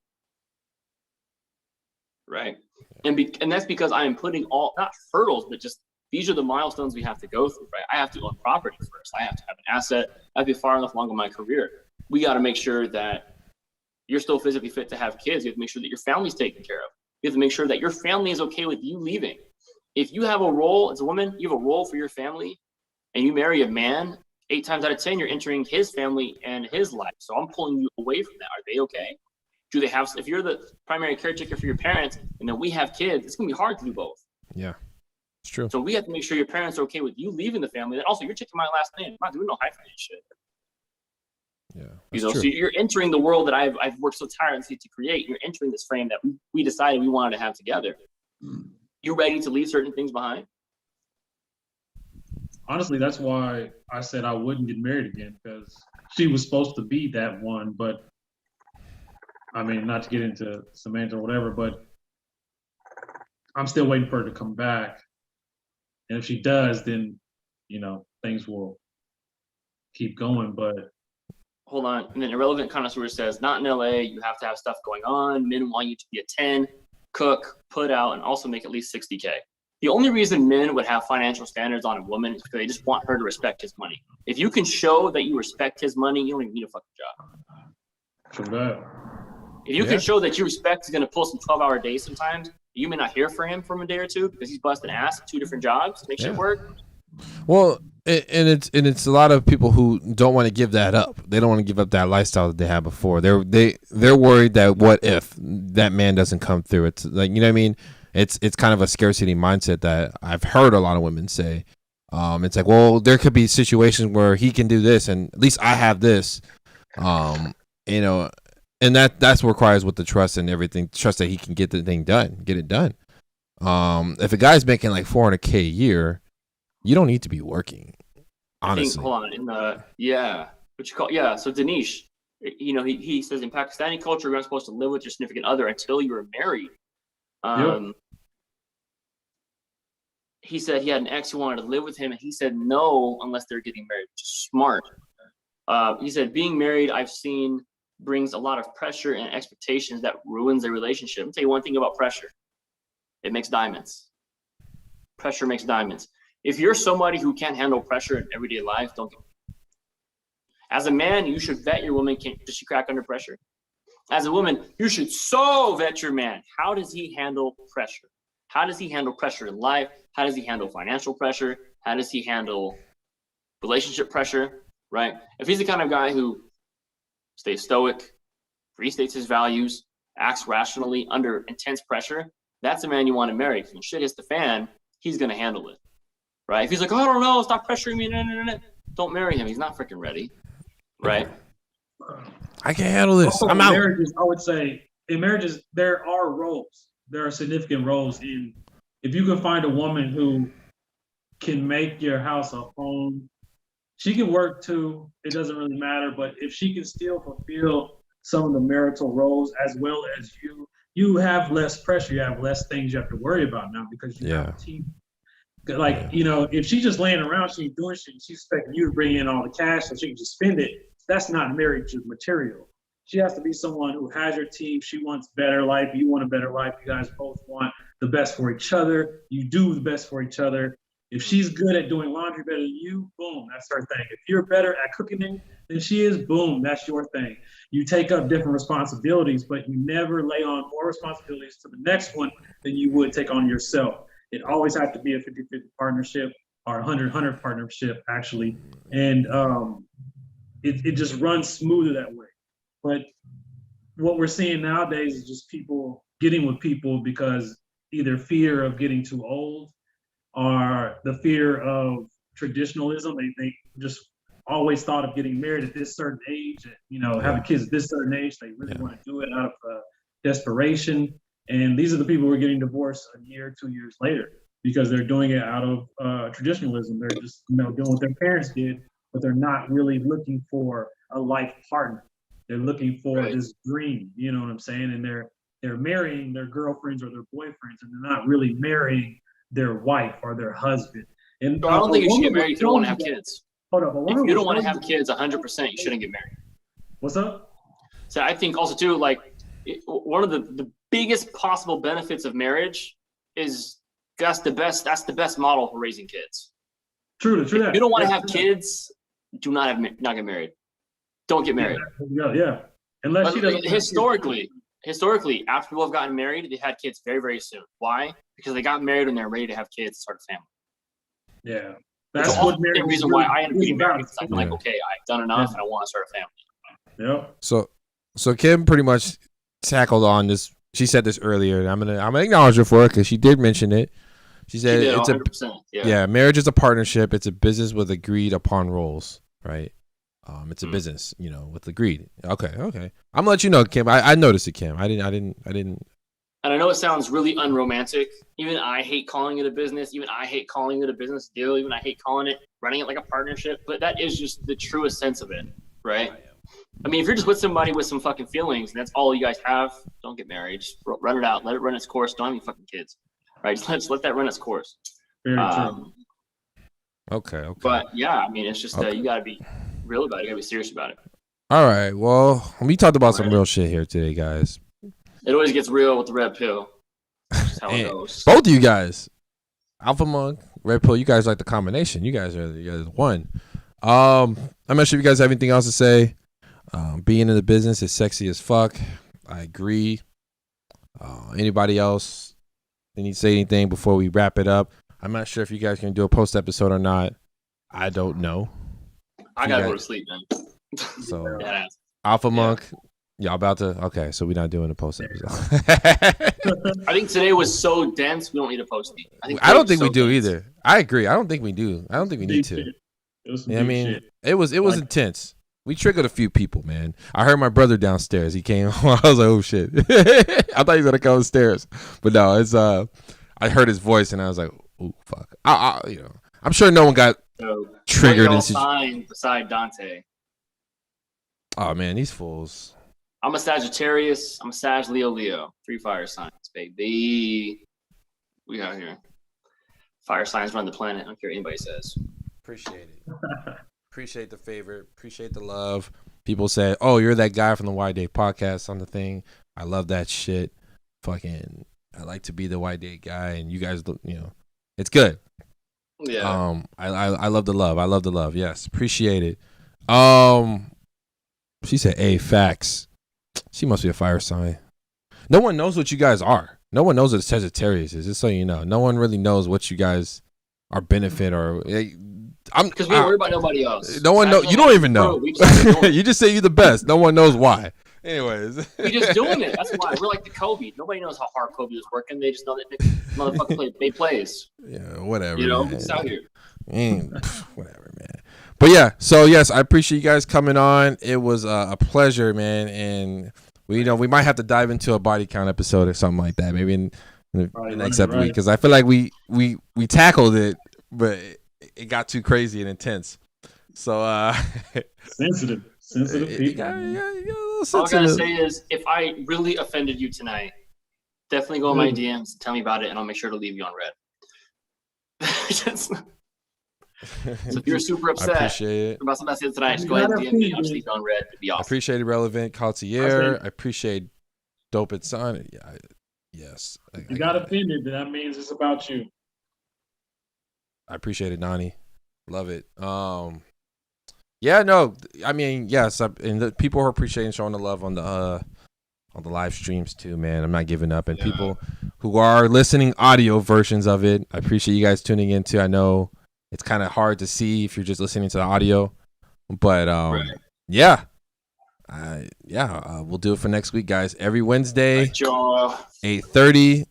right? And that's because I am putting all not hurdles, but just these are the milestones we have to go through, right? I have to own property first. I have to have an asset. I have to be far enough along in my career. We got to make sure that you're still physically fit to have kids. You have to make sure that your family's taken care of. You have to make sure that your family is okay with you leaving. If you have a role as a woman, you have a role for your family, and you marry a man, 8 times out of 10, you're entering his family and his life. So I'm pulling you away from that. Are they okay? Do they have, if you're the primary caretaker for your parents and then we have kids, it's going to be hard to do both. Yeah, it's true. So we have to make sure your parents are okay with you leaving the family. And also, you're taking my last name. I'm not doing no hyphenated shit. Yeah, So you're entering the world that I've worked so tirelessly to create. You're entering this frame that we decided we wanted to have together. You ready to leave certain things behind? Honestly, that's why I said I wouldn't get married again, because she was supposed to be that one. But I mean, not to get into Samantha or whatever, but I'm still waiting for her to come back. And if she does, then, things will keep going. But hold on. And then Irrelevant Connoisseur says, not in LA, you have to have stuff going on. Men want you to be a 10, cook, put out, and also make at least 60K. The only reason men would have financial standards on a woman is because they just want her to respect his money. If you can show that you respect his money, you don't even need a fucking job. True that. If you can show that you respect he's going to pull some 12-hour days sometimes, you may not hear from him for a day or two because he's busting ass at 2 different jobs to make shit work. Well, and it's a lot of people who don't want to give that up. They don't want to give up that lifestyle that they had before. They're worried that what if that man doesn't come through? It's like, you know what I mean? It's kind of a scarcity mindset that I've heard a lot of women say. It's like, well, there could be situations where he can do this, and at least I have this. And that's what requires with the trust and everything. Trust that he can get the thing done, get it done. If a guy's making like $400K a year, you don't need to be working. Honestly, hold on. So Dinesh, he says in Pakistani culture, you're not supposed to live with your significant other until you are married. He said he had an ex who wanted to live with him, and he said no unless they're getting married, which is smart. He said being married, I've seen, brings a lot of pressure and expectations that ruins a relationship. I'll tell you one thing about pressure. It makes diamonds. Pressure makes diamonds. If you're somebody who can't handle pressure in everyday life, don't get married. As a man, you should vet your woman. Does she crack under pressure? As a woman, you should so vet your man. How does he handle pressure? How does he handle pressure in life? How does he handle financial pressure? How does he handle relationship pressure, right? If he's the kind of guy who stays stoic, restates his values, acts rationally under intense pressure, that's the man you want to marry. When shit hits the fan, he's going to handle it, right? If he's like, oh, I don't know, stop pressuring me, don't marry him. He's not freaking ready, right? I can't handle this. Also, I'm out. Marriages, I would say in marriages, there are roles. There are significant roles in. If you can find a woman who can make your house a home, she can work too. It doesn't really matter. But if she can still fulfill some of the marital roles as well as you have less pressure. You have less things you have to worry about now because you have a team. Like, if she's just laying around, she's doing shit, she's expecting you to bring in all the cash so she can just spend it. That's not marriage material. She has to be someone who has your team. She wants better life. You want a better life. You guys both want the best for each other. You do the best for each other. If she's good at doing laundry better than you, boom, that's her thing. If you're better at cooking than she is, boom, that's your thing. You take up different responsibilities, but you never lay on more responsibilities to the next one than you would take on yourself. It always has to be a 50-50 partnership or 100-100 partnership, actually. And it just runs smoother that way. But what we're seeing nowadays is just people getting with people because either fear of getting too old or the fear of traditionalism. They just always thought of getting married at this certain age and, having kids at this certain age. They really want to do it out of desperation. And these are the people who are getting divorced a year, 2 years later because they're doing it out of traditionalism. They're just, doing what their parents did, but they're not really looking for a life partner. They're looking for this dream, you know what I'm saying? And they're marrying their girlfriends or their boyfriends, and they're not really marrying their wife or their husband. And I don't think you should get married if you don't want to have kids. Hold up, if you don't want to have kids, 100%, you shouldn't get married. What's up? So I think also too, like one of the biggest possible benefits of marriage is that's the best model for raising kids. True. If you don't want to have kids, do not get married. Don't get married. Yeah. Unless she doesn't. Historically, after people have gotten married, they had kids very, very soon. Why? Because they got married and they're ready to have kids and start a family. Yeah. That's the reason why I ended up getting married. Because I'm like, okay, I've done enough and I want to start a family. Yeah. So Kim pretty much tackled on this. She said this earlier, and I'm gonna acknowledge her for it because she did mention it. She said it's 100%, marriage is a partnership. It's a business with agreed upon roles, right? It's a business, with agreed. Okay. I'm gonna let you know, Kim. I noticed it, Kim. I didn't. And I know it sounds really unromantic. Even I hate calling it a business. Even I hate calling it a business deal. Even I hate calling it running it like a partnership. But that is just the truest sense of it, right? I mean, if you're just with somebody with some fucking feelings and that's all you guys have, don't get married. Just run it out. Let it run its course. Don't have any fucking kids, right? Just let that run its course. Very true. Okay. But yeah, I mean, it's just you gotta be real about it. You gotta be serious about it. All right. Well, we talked about some real shit here today, guys. It always gets real with the red pill. That's how it goes. Both of you guys, Alpha Monk, Red Pill, you guys like the combination. You guys are one. I'm not sure if you guys have anything else to say. Being in the business is sexy as fuck. I agree. Anybody else need to say anything before we wrap it up? I'm not sure if you guys can do a post episode or not. I don't know. I gotta go to sleep, man. So Alpha Monk, y'all about to? Okay, so we're not doing a post episode. I think today was so dense. We don't need a post. I don't think we do either. I agree. I don't think we do. I don't think we need to. It was intense. We triggered a few people, man. I heard my brother downstairs. He came. I was like, oh shit. I thought he was gonna come upstairs, but no. It's I heard his voice and I was like, oh fuck. I'm sure no one got triggered. Beside Dante. Oh man, these fools. I'm a Sagittarius. I'm a Sag Leo. 3 fire signs, baby. We out here. Fire signs run the planet. I don't care what anybody says. Appreciate it. Appreciate the favor. Appreciate the love. People say, "Oh, you're that guy from the White Day podcast on the thing." I love that shit. Fucking, I like to be the White Day guy, and you guys, it's good. Yeah. I love the love. I love the love. Yes, appreciate it. She said, "Hey, facts." She must be a fire sign. No one knows what you guys are. No one knows what Sagittarius is. Just so you know, no one really knows what you guys are benefit or. Because we don't worry about nobody else. No one knows. You don't even know. You just say you're the best. No one knows why. Anyways, we just doing it. That's why we're like the Kobe. Nobody knows how hard Kobe was working. They just know that motherfucker made plays. Yeah, whatever. It's out here. Whatever, man. But yeah, so yes, I appreciate you guys coming on. It was a pleasure, man. And we might have to dive into a body count episode or something like that, maybe in the next episode, because I feel like we tackled it, but it got too crazy and intense. So sensitive people. All I gotta say is, if I really offended you tonight, definitely go in my DMs, tell me about it, and I'll make sure to leave you on red. So if you're super upset about something I said tonight, just go ahead and DM me. I'll just leave you on red. It'd be awesome. I appreciate it, Relevant Cartier. I appreciate Dope and Son. Yeah, yes. You got offended. That means it's about you. I appreciate it, Nani. Love it. Yeah, no, I mean, yes, and the people are appreciating showing the love on the live streams too, man. I'm not giving up, and people who are listening audio versions of it, I appreciate you guys tuning in too. I know it's kind of hard to see if you're just listening to the audio, but we'll do it for next week, guys. Every Wednesday, 8:30.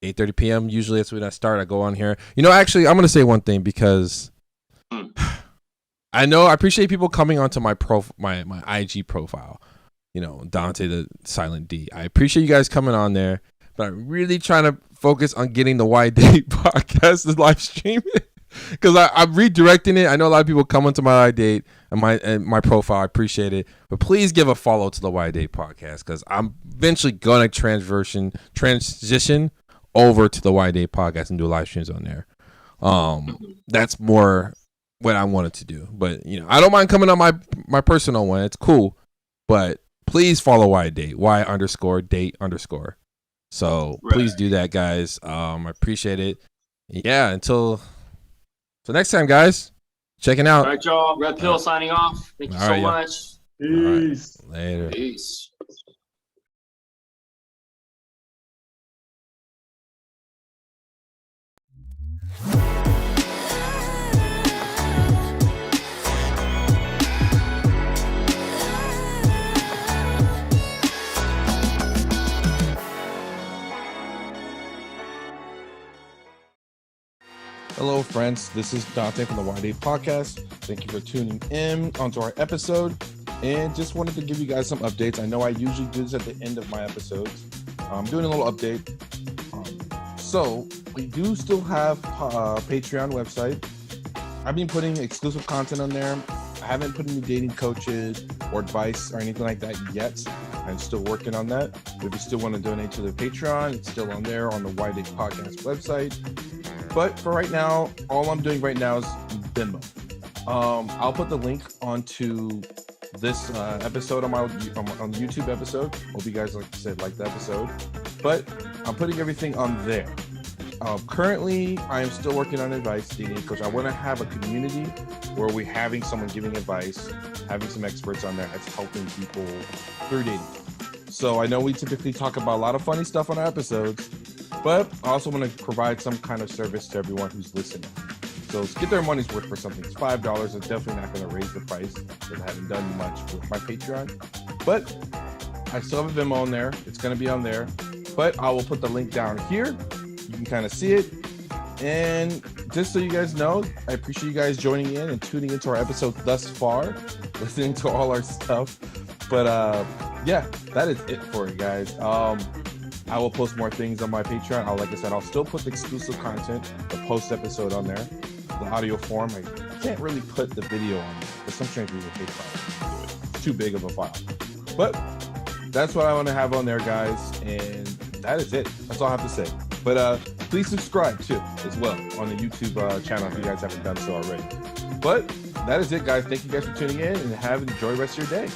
8:30 p.m. Usually that's when I start. I go on here. Actually, I'm gonna say one thing because I appreciate people coming onto my IG profile. Dante the Silent D. I appreciate you guys coming on there, but I'm really trying to focus on getting the White Day podcast live stream because I'm redirecting it. I know a lot of people come onto my live date, my profile. I appreciate it. But please give a follow to the Why Date podcast, because I'm eventually going to transition over to the Why Date podcast and do live streams on there. That's more what I wanted to do. But I don't mind coming on my personal one. It's cool. But please follow Why Date, Y_date_. So please do that, guys. I appreciate it. Yeah, until next time, guys. Checking out. All right, y'all. Red Pill signing off. Thank you so much. Peace. Right. Later. Peace. Hello, friends. This is Dante from the Why Date podcast. Thank you for tuning in onto our episode. And just wanted to give you guys some updates. I know I usually do this at the end of my episodes. I'm doing a little update. So we do still have a Patreon website. I've been putting exclusive content on there. I haven't put any dating coaches or advice or anything like that yet. I'm still working on that. But if you still want to donate to the Patreon, it's still on there on the Why Date podcast website. But for right now, all I'm doing right now is Venmo. I'll put the link onto this episode on the YouTube episode. Hope you guys, like I said, like the episode. But I'm putting everything on there. Currently, I am still working on advice dating because I want to have a community where we're having someone giving advice, having some experts on there that's helping people through dating. So I know we typically talk about a lot of funny stuff on our episodes, but I also want to provide some kind of service to everyone who's listening. So let's get their money's worth for something. It's $5. It's definitely not going to raise the price because I haven't done much with my Patreon. But I still have a Venmo on there. It's going to be on there. But I will put the link down here. You can kind of see it. And just so you guys know, I appreciate you guys joining in and tuning into our episode thus far, listening to all our stuff. But yeah, that is it for you guys. I will post more things on my Patreon. Like I said, I'll still put the exclusive content, the post episode on there, the audio form. I can't really put the video on there, but sometimes we will take file. It's too big of a file. But that's what I want to have on there, guys. And that is it. That's all I have to say. But please subscribe too, as well, on the YouTube channel if you guys haven't done so already. But that is it, guys. Thank you guys for tuning in and enjoy the rest of your day.